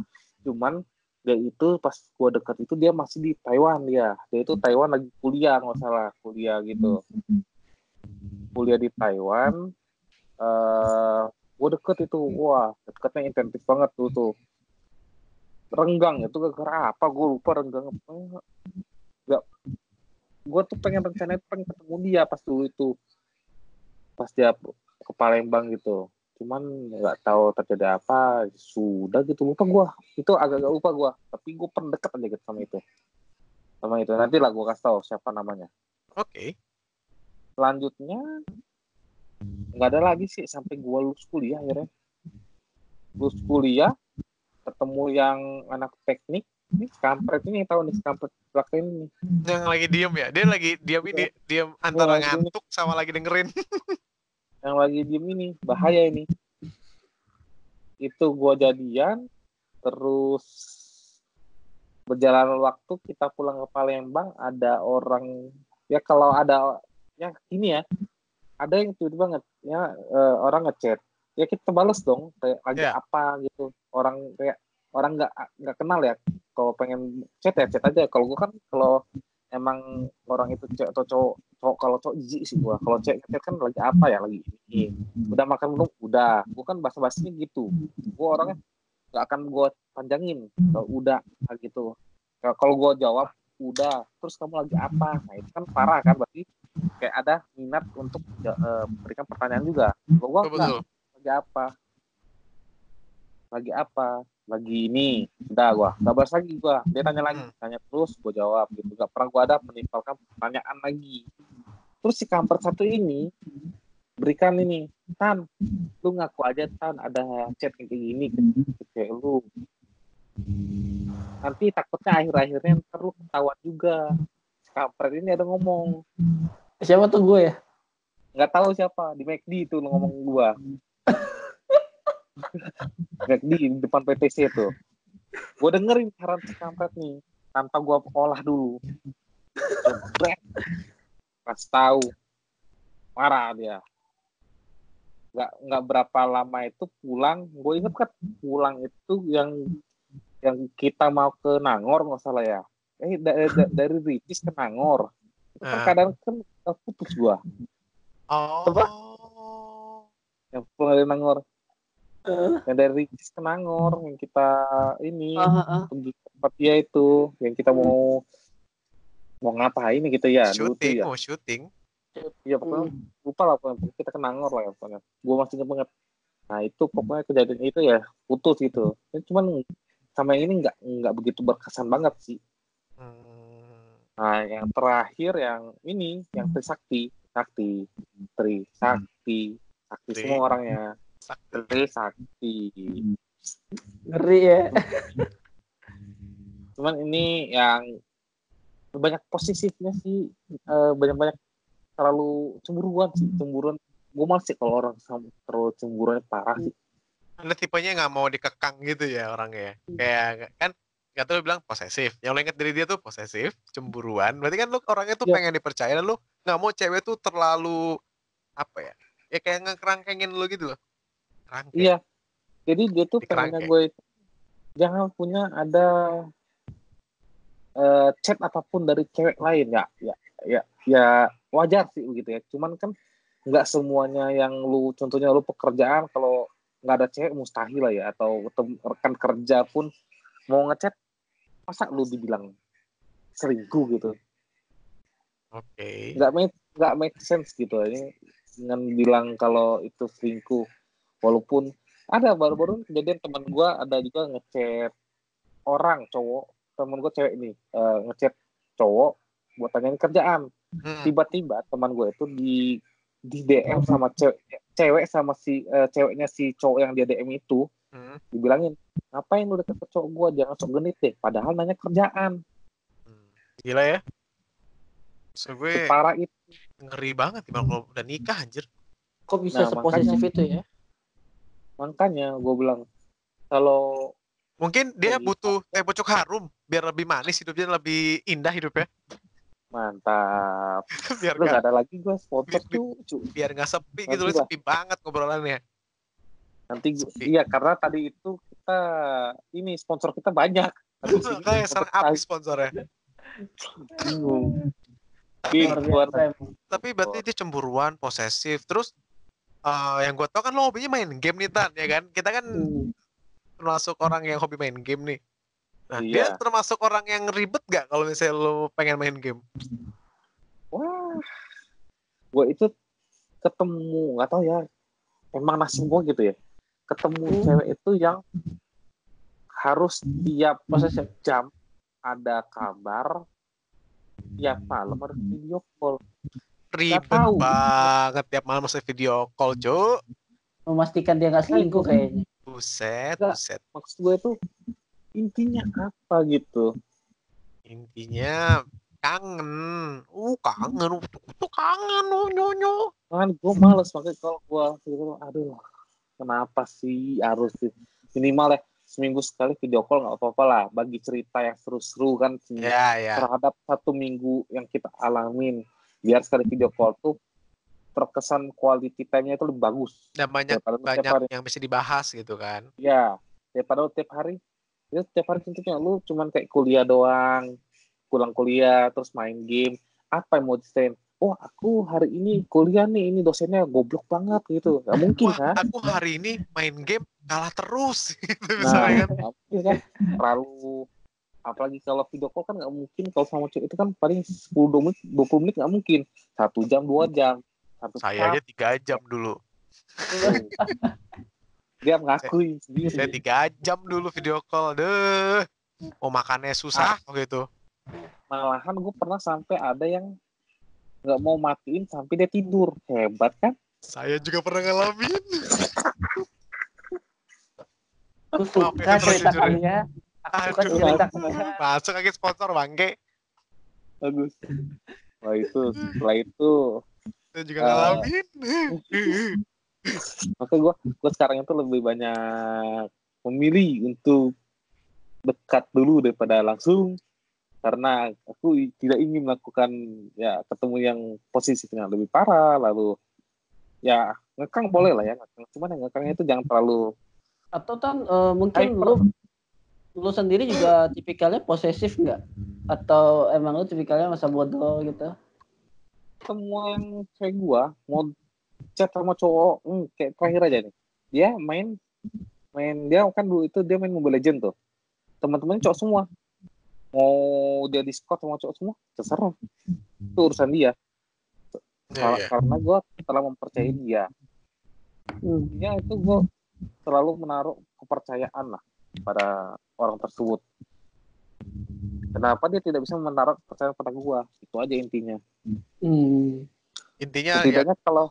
Cuman dia itu pas gue deket itu dia masih di Taiwan dia itu Taiwan lagi kuliah, nggak salah kuliah gitu. Kuliah di Taiwan, gue deket itu, wah deketnya intensif banget tuh. Renggang itu gara-gara apa gue lupa, renggang nggak, gue tuh pengen ketemu dia pas dulu itu, pas dia ke Palembang gitu, cuman nggak tahu terjadi apa, sudah gitu, lupa gue itu, agak-agak lupa gue, tapi gue pernah deket aja gitu sama itu nanti lah gue kasih tahu siapa namanya. Oke. Selanjutnya nggak ada lagi sih sampai gue lulus kuliah. Akhirnya lulus kuliah ketemu yang anak teknik ini, kampret ini, tahu nih kampret belakang ini yang lagi diem ya, dia lagi diam ini, diem antara ngantuk sama lagi dengerin. yang lagi diem ini, bahaya ini. Itu gue jadian, terus berjalan waktu kita pulang ke Palembang, ada orang ya, kalau ada ya ini ya, ada yang tiba-tiba banget ya, orang ngechat ya kita balas dong kayak lagi apa gitu, orang kayak orang nggak kenal ya, kalau pengen chat ya chat aja. Kalau gue kan kalau emang orang itu cewek atau cowok kalau cowok jijik sih gue, kalau chat kan lagi apa ya, lagi ini udah makan belum, udah, gue kan basa-basinya gitu, gue orangnya nggak akan gue panjangin kalau udah gitu. Kalau gue jawab udah, terus kamu lagi apa, nah itu kan parah kan, berarti kayak ada minat untuk memberikan pertanyaan juga. Gue lagi ini, udah gue nggak bahas lagi, dia tanya terus gue jawab gitu, nggak pernah gue ada menimpalkan pertanyaan lagi. Terus si kampret satu ini berikan ini, Tan, lu ngaku aja Tan ada chat kayak gini ke lu, nanti takutnya akhir-akhirnya ntar lu ketahuan juga. Kampret ini ada ngomong, siapa tuh gue ya, nggak tahu siapa, di McD itu ngomong gue. Di depan PTC itu, gue dengerin saran si kampret nih tanpa gue olah dulu, jebret, pas tahu marah dia. Nggak berapa lama itu pulang, gue inget kan pulang itu yang kita mau ke Nangor nggak salah ya, dari Ricis ke Nangor itu kan kadang kan putus gue. Apa? Yang pulang dari Nangor. Yang dari Ricis ke Nangor, yang kita ini pergi ke tempat dia itu, yang kita mau ngapain gitu ya, syuting. Iya pokoknya lupa lah, pokoknya kita ke Nangor lah ya, pokoknya gue masih ingat banget. Nah itu pokoknya kejadian itu ya putus gitu. Cuman sama yang ini nggak begitu berkesan banget sih. Nah yang terakhir yang ini, yang Trisakti semua orangnya. Trisakti. Ngeri ya. Cuman ini yang banyak positifnya sih, banyak terlalu cemburuan. Gue masih kalau orang terlalu cemburuan parah sih. Anda tipenya nggak mau dikekang gitu ya orangnya, kayak kan nggak tahu bilang posesif, yang lo inget dari dia tuh posesif, cemburuan, berarti kan lo orangnya tuh pengen dipercaya, dan lo nggak mau cewek tuh terlalu apa ya kayak ngekerangkengin lo gitu loh. Iya, jadi dia tuh pengennya gue jangan punya ada chat apapun dari cewek lain ya wajar sih begitu ya. Cuman kan nggak semuanya yang lu, contohnya lu pekerjaan, kalau nggak ada cewek mustahil lah ya, atau rekan kerja pun mau ngechat masa lu dibilang selingkuh gitu. Oke. Nggak make sense gitu ini dengan bilang kalau itu selingkuh. Walaupun ada baru-baru kejadian teman gue ada juga ngechat orang cowok, teman gue cewek ini ngechat cowok buat tanyain kerjaan. Tiba-tiba teman gue itu di DM sama cewek sama si ceweknya si cowok yang dia DM itu dibilangin, ngapain lu deket cowok gue, jangan sok genit deh, padahal nanya kerjaan. Gila ya. So gue separah itu ngeri banget kalau udah nikah anjir. Kok bisa seposesif itu ya? Makanya gue bilang kalau mungkin dia butuh teh pucuk harum biar lebih manis hidupnya, lebih indah hidupnya. Mantap. Biar nggak ada lagi gue sponsor tuh. Biar nggak sepi gitu loh, sepi banget ngobrolannya. Nanti iya karena tadi itu kita ini sponsor kita banyak. Kayak sekarang habis sponsornya. Tapi berarti dia cemburuan, posesif. Terus yang gue tau kan lo hobinya main game nih Tan, ya kan? Kita kan termasuk orang yang hobi main game nih. Nah, dia termasuk orang yang ribet gak kalau misalnya lo pengen main game? Wah, gue itu ketemu, gak tau ya, emang nasib gue gitu ya. Ketemu cewek itu yang harus tiap jam ada kabar, tiap malam harus video call. Ribet banget tiap malam harus video call, Cuk. Memastikan dia gak selingkuh kayaknya. Buset. Maksud gue tuh intinya apa gitu? Intinya kangen. Kangen. Tuh kangen nyonyo. Kan gue males makanya kalau gue aduh kenapa sih harus minimal ya seminggu sekali video call nggak apa-apa lah, bagi cerita yang seru-seru kan terhadap satu minggu yang kita alamin, biar sekali video call tuh terkesan quality time-nya itu lebih bagus dan banyak yang bisa dibahas gitu kan ya, daripada tiap hari tentunya lu cuman kayak kuliah doang, pulang kuliah terus main game, apa yang mau di-stand? Oh aku hari ini kuliah nih, ini dosennya goblok banget gitu, nggak mungkin kan? Aku hari ini main game kalah terus gitu misalnya kan? Terlalu, apalagi kalau video call kan nggak mungkin, kalau sama cewek itu kan paling 10-20 menit nggak mungkin, 1 jam 2 jam. Saya aja 3 jam dulu. Dia mengakui sendiri. Saya 3 jam dulu video call, deh. Mau makannya susah gitu. Malahan gue pernah sampai ada yang nggak mau matiin sampai dia tidur. Hebat kan? Saya juga pernah ngalamin. Aku suka cerita kalian. Masuk lagi sponsor bangke. Bagus. Setelah itu saya juga ngalamin. Makanya gue sekarang itu lebih banyak memilih untuk dekat dulu daripada langsung, karena aku tidak ingin melakukan ya ketemu yang posisi yang lebih parah, lalu ya ngekang boleh lah ya, cuman yang ngekangnya itu jangan terlalu. Atau Tan mungkin lu sendiri juga tipikalnya posesif nggak? Atau emang lu tipikalnya masa bodoh gitu? Semua yang kayak gua mau chat sama cowok kayak terakhir aja nih, dia main dia kan dulu itu dia main Mobile Legends tuh, teman-temannya cowok semua, mau dia Discord sama cowok semua terserah, itu urusan dia. Karena gue telah mempercayai dia, ya itu gue selalu menaruh kepercayaan lah pada orang tersebut. Kenapa dia tidak bisa menaruh kepercayaan pada gue? Itu aja intinya. Intinya setidaknya kalau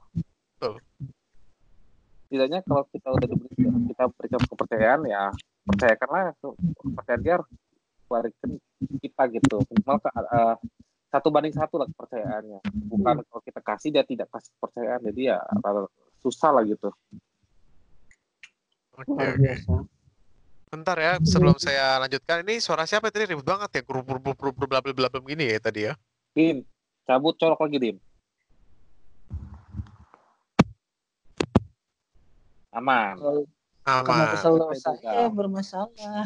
kita udah berikan kepercayaan, ya percayakanlah kepercayaan dia, balikin kita gitu, minimal 1:1 lah kepercayaannya. Bukan kalau kita kasih dia tidak kasih kepercayaan, jadi ya susah lah gitu. Oke. Bentar ya, sebelum saya lanjutkan, ini suara siapa tadi? Ribut banget ya, grup bla bla bla gini ya tadi ya. Dim, cabut colok lagi Dim. Aman. Saya bermasalah.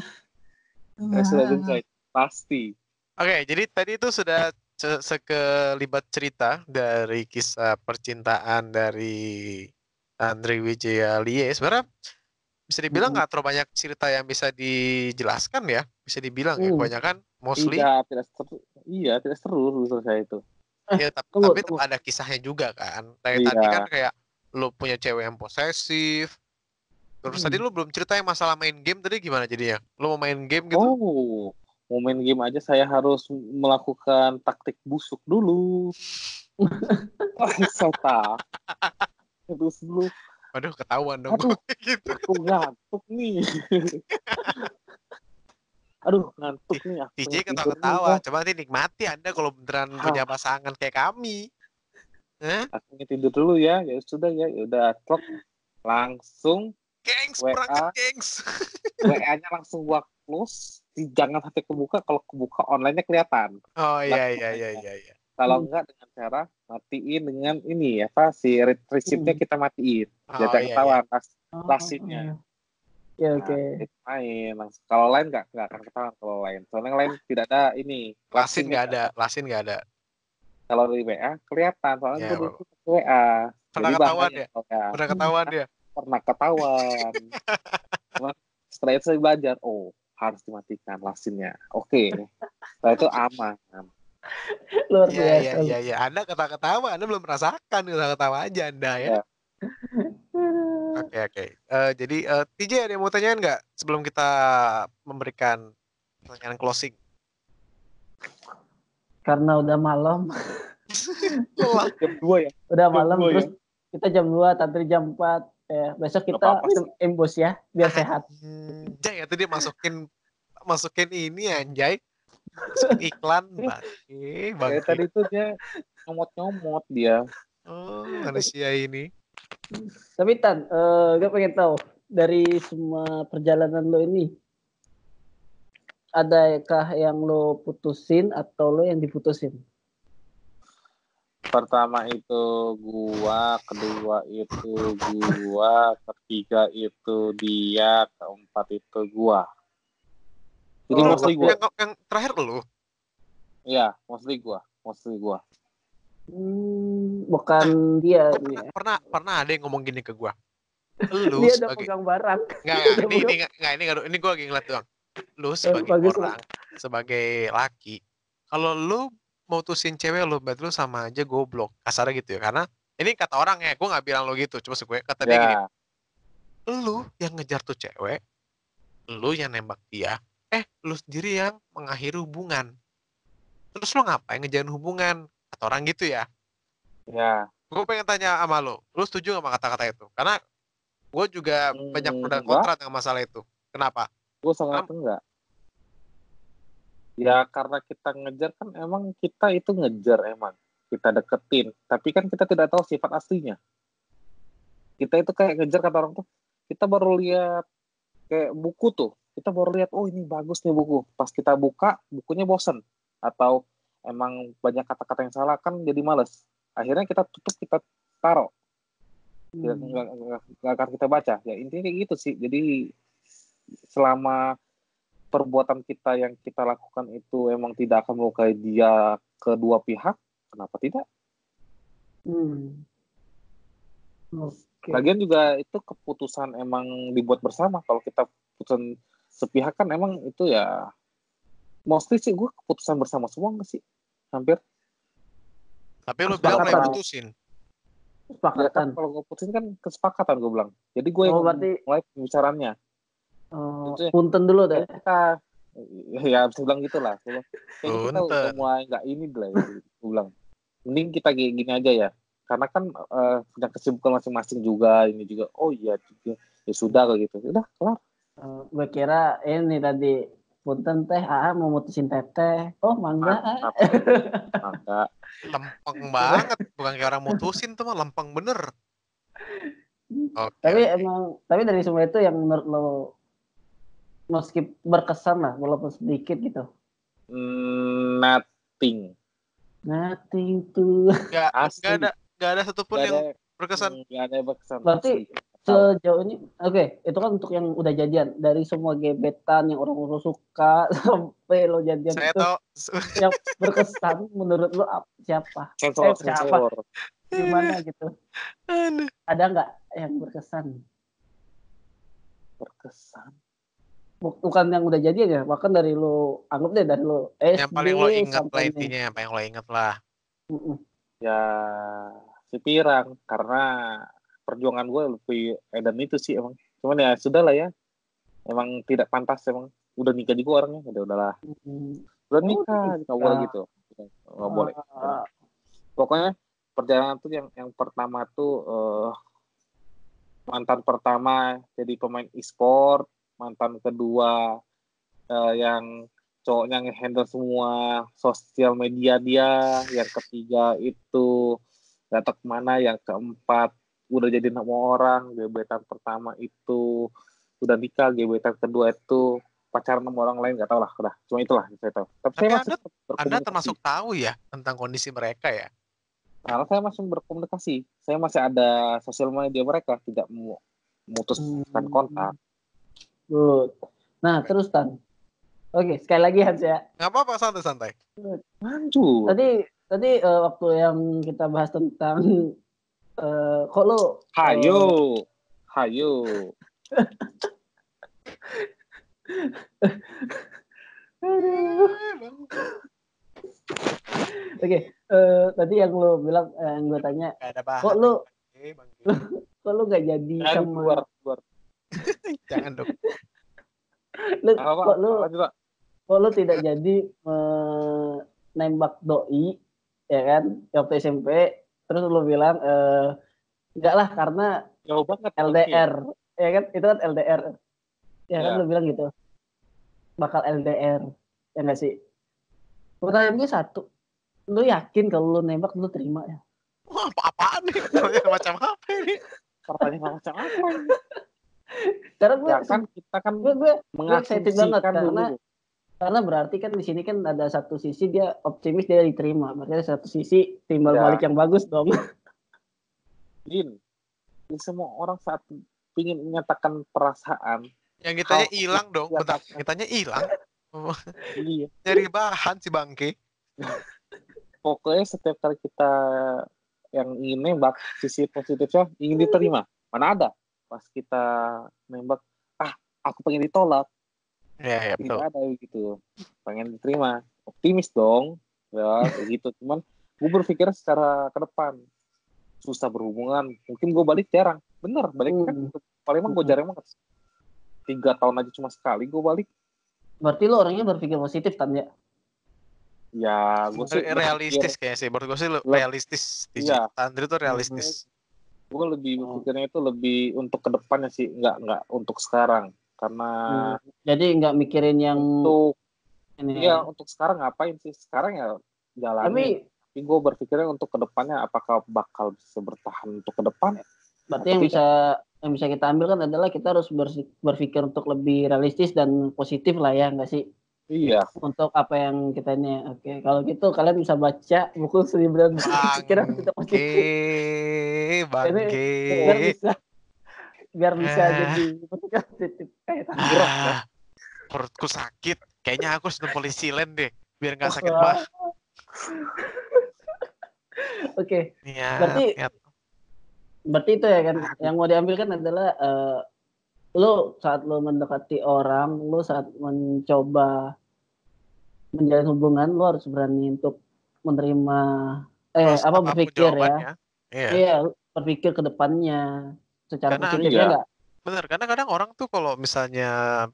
Pasti. Oke, jadi tadi itu sudah sekelibat cerita dari kisah percintaan dari Andre Wijaya Lie. Sebenarnya bisa dibilang nggak terlalu banyak cerita yang bisa dijelaskan ya, bisa dibilang ya, kebanyakan mostly. Tidak seru selesai itu. Ya, tapi tetap ada kisahnya juga kan. Dari tadi kan kayak lu punya cewek yang posesif. Terus tadi lu belum ceritain masalah main game tadi gimana jadinya? Lu mau main game gitu? Oh, mau main game aja saya harus melakukan taktik busuk dulu. Sota. Terus dulu. Waduh, ketahuan dong. Aduh, gitu. aku ngantuk nih. Aduh, ngantuk nih. DJ ketawa-ketawa. Coba nanti nikmati Anda kalau beneran punya pasangan kayak kami. Aku tidur dulu ya. Ya sudah ya. Udah klop. Langsung gengs, WA. berangkat gengs. WA-nya langsung gua close. Jangan sampai kebuka. Kalau kebuka online-nya kelihatan. Oh iya. Kalau enggak dengan cara matiin dengan ini ya, si receipt-nya kita matiin. Biar ketahuan lasinnya. Oke. Main langsung. Kalau lain nggak akan ketahuan kalau lain. Soalnya yang lain tidak ada ini. Lasin nggak ada. Kalau di WA kelihatan. Soalnya gue dulu WA. Pernah ketahuan. Setelah itu saya belajar. Oh, harus dimatikan lasinnya. Oke. Setelah itu aman. Luar biasa. Iya. Anda ketawa. Anda belum merasakan ketawa aja Anda ya. Oke. Jadi TJ ada yang mau tanyain nggak sebelum kita memberikan pertanyaan closing? Karena udah malam. Jam 2 ya. Udah malam terus kita jam 2, tadi jam 4. Ya, besok kita minum embos ya, biar sehat. Jay, itu dia masukin ini anjay. Iklan Kayak tadi itu dia nyomot dia. Oh, manusia ini. Tapi Tan, gue pengen tahu dari semua perjalanan lo ini, adakah yang lo putusin atau lo yang diputusin? Pertama itu gua, kedua itu gua, ketiga itu dia, keempat itu gua. Jadi mostly gua. Yang terakhir lo? Iya, mostly gua. Bukan dia. Pernah ada yang ngomong gini ke gua. Lu dia udah pegang barang. Ini gua lagi ngeliat doang. Lu sebagai orang, sebagai laki, kalau lu mutusin cewek lu, berarti lu sama aja goblok. Kasarnya gitu ya. Karena ini kata orang ya, gua nggak bilang lo gitu. Cuma gue kata dia gini. Lu yang ngejar tuh cewek, lu yang nembak dia, lu sendiri yang mengakhiri hubungan. Terus lu ngapain ngejalan hubungan? Kata orang gitu ya. Ya. Gue pengen tanya sama lu setuju gak sama kata-kata itu? Karena gue juga banyak pro dan kontra dengan masalah itu. Kenapa? Gue sangat enggak. Ya karena kita ngejar kan emang kita itu ngejar emang. Kita deketin. Tapi kan kita tidak tahu sifat aslinya. Kita itu kayak ngejar kata orang tuh. Kita baru lihat kayak buku tuh. Kita baru lihat, oh ini bagus nih buku. Pas kita buka, bukunya bosen. Atau emang banyak kata-kata yang salah kan jadi males. Akhirnya kita tutup, kita taruh. Nggak akan kita baca. Ya intinya kayak gitu sih. Jadi selama perbuatan kita yang kita lakukan itu emang tidak akan melukai dia kedua pihak, kenapa tidak? Okay. Lagian juga itu keputusan emang dibuat bersama. Kalau kita keputusan sepihak kan emang itu ya mostly sih gue keputusan bersama semua nggak sih? Hampir. Tapi lu bilang mulai putusin. Kesepakatan. Ya kan, kalau gue putusin kan kesepakatan gue bilang. Jadi gue yang mulai pembicaraannya. Punten dulu deh. Ya bisa bilang gitu lah. Kayaknya kita udah mulai nggak ini lah. Gue bilang. Mending kita gini aja ya. Karena kan punya kesibukan masing-masing juga. Ini juga. Oh iya juga. Ya sudah kayak gitu. Udah kelar. Gue kira ini tadi punten teh mau mutusin teteh. Oh mangga. Mangga. Lempeng banget, bukan kayak orang mutusin tuh mah lempeng bener. Tapi dari semua itu yang menurut lo meski berkesan lah walaupun sedikit gitu. Nothing tuh. Gak ada satupun yang berkesan. Gak ada yang berkesan. Berarti sejauh ini, itu kan untuk yang udah jadian. Dari semua gebetan yang orang-orang suka sampai lo jadian saya itu, tahu. yang berkesan menurut lo siapa? Sensor. Gimana gitu? Ada nggak yang berkesan? Berkesan. Bukan yang udah jadi ya, bahkan dari lo anggap deh dari lo SD Yang paling lo inget lah sampai intinya, yang paling lo inget lah. Ya si Pirang, karena perjuangan gue lebih edan itu sih emang. Cuman ya sudah lah ya. Emang tidak pantas emang. Udah nikah juga orangnya, udahlah. Udah nikah, nggak boleh gitu. Nggak boleh. Pokoknya perjalanan tuh yang pertama tuh mantan pertama jadi pemain e-sport, mantan kedua yang cowoknya nge-handle semua sosial media dia, yang ketiga itu nggak tahu kemana, yang keempat udah jadi 6 orang, gebetan pertama itu udah nikah, gebetan kedua itu pacaran sama orang lain, nggak tahu lah, udah cuma itulah yang saya tahu. Tapi saya masih Anda termasuk tahu ya tentang kondisi mereka ya? Karena saya masih berkomunikasi, saya masih ada sosial media mereka, tidak memutuskan kontak. Good. Nah terus Tan, oke sekali lagi Hans ya. Nggak apa-apa, santai-santai. Lanjut. Tadi waktu yang kita bahas tentang kok lo hayo Oke, tadi yang lo bilang, yang gue tanya, kok lo gak jadi sama luar. Jangan dong. Kok lo tidak jadi nembak doi, ya kan, waktu SMP, terus lo bilang enggak lah karena jauh banget LDR, ya kan, itu kan LDR, ya kan, lo bilang gitu, bakal LDR, ya nggak sih? Pertanyaan gue satu, lo yakin kalau lo nembak lo terima ya? Wah, apa-apaan nih? Pertanyaan macam apa nih? Pertanyaan macam apa nih? Karena gue ya kan kita kan gue excited banget karena berarti kan di sini kan ada satu sisi dia optimis dia diterima, berarti ada satu sisi timbal balik yang bagus dong. Din, semua orang saat ingin menyatakan perasaan yang kitanya hilang dong, bentar, kitanya hilang. Iya. Nyari bahan si bangke. Pokoknya setiap kali kita yang ingin nembak, sisi positifnya ingin diterima. Mana ada pas kita nembak, aku pengen ditolak. Ya, betul. Tidak ada begitu. Pengen diterima. Optimis dong. Ya, begitu. Cuman gue berpikir secara ke depan. Susah berhubungan. Mungkin gue balik jarang. Bener, balik kan. Paling emang gue jarang banget. 3 tahun aja cuma sekali gue balik. Berarti lo orangnya berpikir positif kan ya? Ya, gue sih realistis kayaknya sih. Menurut gue sih realistis. Iya. Andri tuh realistis. Gue lebih berpikirnya itu lebih untuk kedepannya sih, nggak untuk sekarang. Karena jadi nggak mikirin yang untuk untuk sekarang ngapain sih? Sekarang ya jalanin. Tapi gue berpikirnya untuk kedepannya apakah bakal bisa bertahan untuk ke depan. Berarti yang bisa kita ambil kan adalah kita harus berpikir untuk lebih realistis dan positif lah ya, nggak sih? Iya. Untuk apa yang kita ini. Oke, kalau gitu kalian bisa baca buku 9 pikiran kita positif. Biar bisa jadi positif. Perutku sakit. Kayaknya aku harus nonton polisi lain deh. Biar nggak sakit bah. Oke. Berarti itu ya kan. Yang mau diambil kan adalah lo saat lo mendekati orang, lo saat mencoba menjalin hubungan, lo harus berani untuk menerima berpikir ya. Iya, berpikir ke depannya secara positifnya enggak? Benar, karena kadang orang tuh kalau misalnya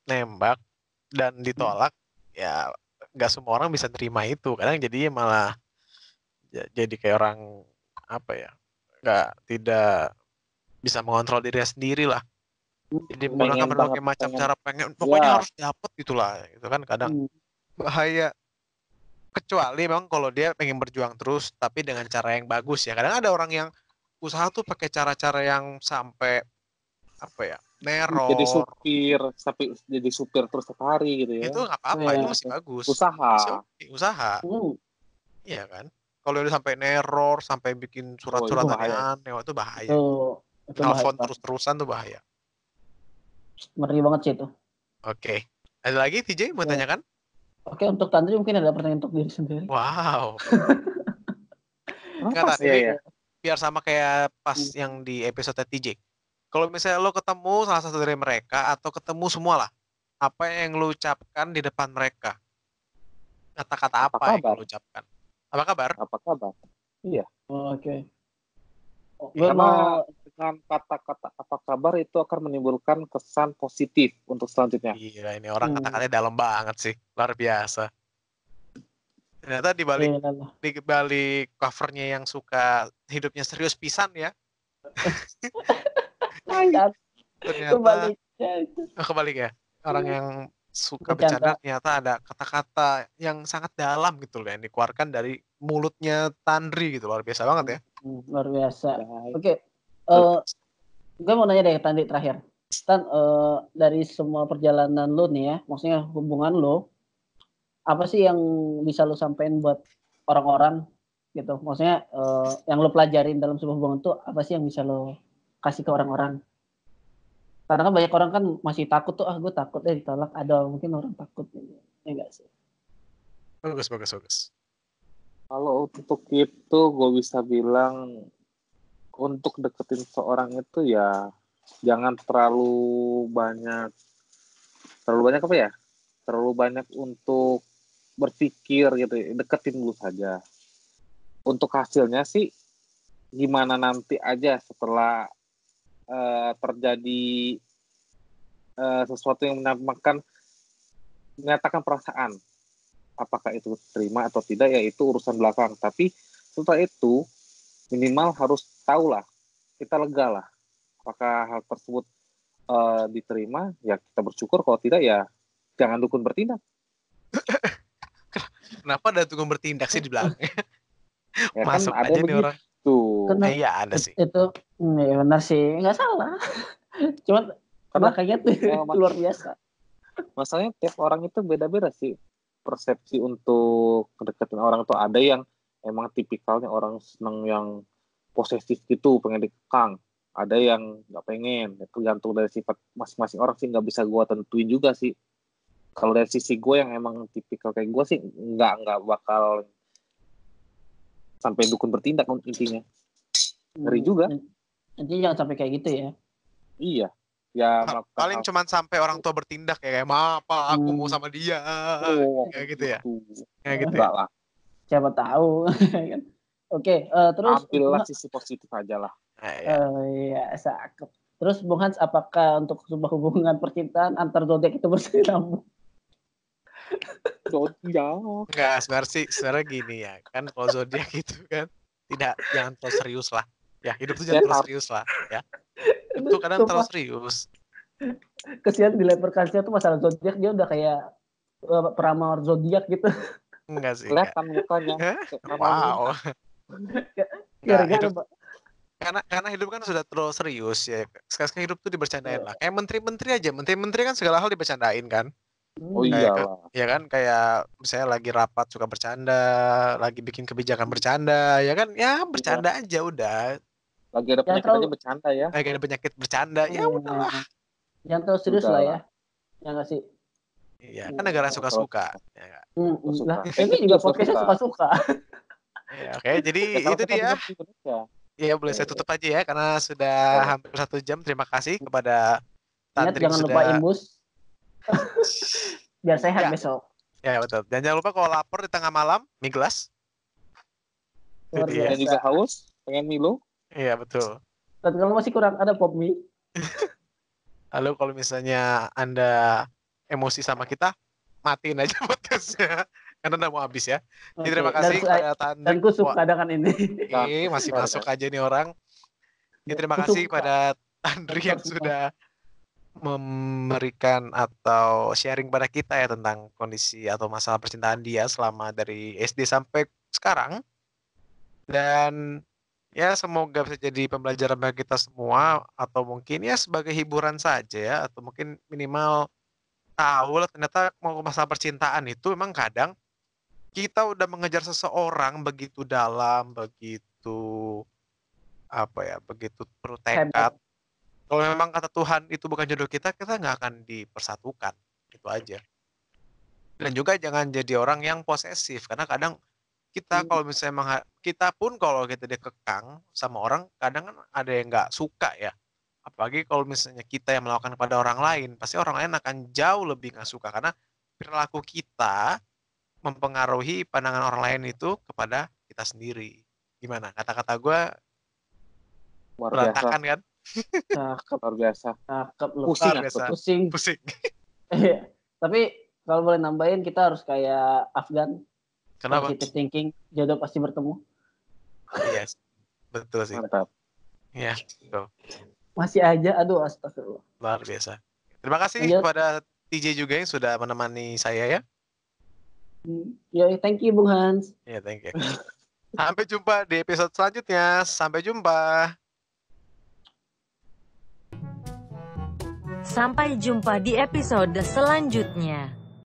nembak dan ditolak, ya nggak semua orang bisa terima itu. Kadang jadinya malah jadi kayak orang tidak bisa mengontrol dirinya sendiri lah. Jadi menggunakan berbagai macam cara pokoknya harus dapat gitulah, itu kan kadang bahaya. Kecuali memang kalau dia pengen berjuang terus tapi dengan cara yang bagus ya. Kadang ada orang yang usaha tuh pakai cara-cara yang sampai neror. Jadi supir terus setiap hari gitu ya. Itu nggak apa-apa, itu masih bagus. Usaha. Iya kan. Kalau udah sampai neror, sampai bikin surat-suratan aneh, itu bahaya. Telepon terus-terusan tuh bahaya. Ngeri banget sih itu. Oke. Ada lagi TJ mau tanyakan? Oke, untuk Tandri mungkin ada pertanyaan untuk diri sendiri. Wow. Enggak, biar sama kayak pas yang di episode TJ. Kalau misalnya lo ketemu salah satu dari mereka atau ketemu semua lah, apa yang lo ucapkan di depan mereka? Kata-kata apa yang lo ucapkan? Apa kabar? Apa kabar? Iya. Oke. Karena dengan kata-kata apa kabar itu akan menimbulkan kesan positif untuk selanjutnya. Iya, ini orang kata-katanya dalam banget sih, luar biasa. Ternyata di balik covernya yang suka hidupnya serius pisan ya. Ternyata kebalik ya. Orang yang suka bercanda ternyata ada kata-kata yang sangat dalam gitu loh yang dikeluarkan dari mulutnya Tandri gitu, luar biasa banget ya. Luar biasa. Oke. Gue mau nanya deh Tandri terakhir. Tan, dari semua perjalanan lo nih ya, maksudnya hubungan lo, apa sih yang bisa lo sampein buat orang-orang gitu? Maksudnya yang lo pelajarin dalam sebuah hubungan tuh apa sih yang bisa lo kasih ke orang-orang? Karena kan banyak orang kan masih takut tuh, gue takut ditolak. Ada mungkin orang takut ya enggak sih? Bagus. Kalau untuk itu gue bisa bilang untuk deketin seorang itu ya jangan terlalu banyak apa ya? Terlalu banyak untuk berpikir gitu, deketin dulu saja. Untuk hasilnya sih gimana nanti aja setelah terjadi sesuatu yang menyatakan perasaan, apakah itu terima atau tidak ya itu urusan belakang. Tapi setelah itu minimal harus tahu lah, kita lega lah apakah hal tersebut diterima, ya kita bersyukur, kalau tidak ya jangan dukun bertindak. Kenapa ada dukun bertindak sih di belakangnya? Ya masuk kan aja nih orang. Iya ada sih. Itu ya benar sih, nggak salah. Cuman belakangnya tuh luar biasa. Masalahnya tiap orang itu beda-beda sih persepsi untuk kedeketin orang tuh. Ada yang emang tipikalnya orang seneng yang posesif gitu, pengen dikekang. Ada yang nggak pengen. Tergantung dari sifat masing-masing orang sih, nggak bisa gue tentuin juga sih. Kalau dari sisi gue yang emang tipikal kayak gue sih nggak bakal sampai dukun bertindak intinya. Ngeri juga. Intinya jangan sampai kayak gitu ya. Iya. Ya paling cuman sampai orang tua bertindak ya, kayak maaf Pak, aku mau sama dia. Kayak gitu ya. Kayak gitu ya. Lah. Siapa tahu. Oke, terus ambillah sisi positif aja lah. Iya, cakep. Terus Bung Hans, apakah untuk sebuah hubungan percintaan antar zodiak itu bersambung? Zodiak. Enggak, sebenarnya gini ya, kan kalau zodiak itu kan jangan terlalu serius lah. Ya, hidup itu jangan terlalu serius lah, ya. Itu kadang terlalu serius. Kesian dilempar kasusnya tuh masalah zodiak, dia udah kayak peramal zodiak gitu. Enggak sih. Kelihatan mukanya. Wow. Gara-gara karena hidup kan sudah terlalu serius ya. Sekarang hidup tuh dibercandain lah. Kayak menteri-menteri aja. Menteri-menteri kan segala hal dibercandain kan. Oh iya lah. Ya kan, kayak misalnya lagi rapat suka bercanda, lagi bikin kebijakan bercanda, ya kan, ya bercanda aja udah. Lagi ada penyakit aja bercanda ya. Lagi ada penyakit bercanda, ya udahlah. Jangan terlalu serius lah ya. Ya nggak sih? Iya, kan negara suka-suka. Ya, ini juga podcastnya suka-suka. Ya, oke, jadi itu dia. Ya boleh saya tutup aja ya, karena sudah hampir 1 jam. Terima kasih kepada Tandri. Jangan lupa imbus. Biar sehat besok. Ya betul. Dan jangan lupa kalau lapar di tengah malam, mie gelas. Dan juga haus, pengen Milo. Iya betul. Dan kalau masih kurang ada pop mie. Lalu kalau misalnya Anda emosi sama kita, matiin aja podcastnya. Karena udah mau habis ya. Jadi terima kasih kepada Tandri. Dan kusuk cadangan ini. Masih masuk aja nih orang. Jadi terima kasih kepada Tandri yang sudah memberikan atau sharing pada kita ya tentang kondisi atau masalah percintaan dia selama dari SD sampai sekarang. Dan ya semoga bisa jadi pembelajaran bagi kita semua, atau mungkin ya sebagai hiburan saja ya, atau mungkin minimal tahu lah ternyata mau masalah percintaan itu memang kadang kita udah mengejar seseorang begitu dalam, begitu begitu bertekad. Kalau memang kata Tuhan itu bukan jodoh kita nggak akan dipersatukan. Itu aja. Dan juga jangan jadi orang yang posesif, karena kadang kita kalau misalnya kita pun kalau kita dikekang sama orang, kadang kan ada yang nggak suka ya. Apalagi kalau misalnya kita yang melakukan kepada orang lain, pasti orang lain akan jauh lebih nggak suka karena perilaku kita mempengaruhi pandangan orang lain itu kepada kita sendiri. Gimana? Kata-kata gue berantakan kan? Cakep. Luar biasa. Cakep lu. Pusing. Tapi kalau boleh nambahin, kita harus kayak Afgan. Kenapa? Positive thinking, jodoh pasti bertemu. Yes, betul sih. Mantap. Ya, betul. Masih aja, aduh astagfirullah. Luar biasa. Terima kasih kepada TJ juga yang sudah menemani saya ya. Ya, thank you Bung Hans. Ya, thank you. Sampai jumpa di episode selanjutnya. Sampai jumpa. Sampai jumpa di episode selanjutnya.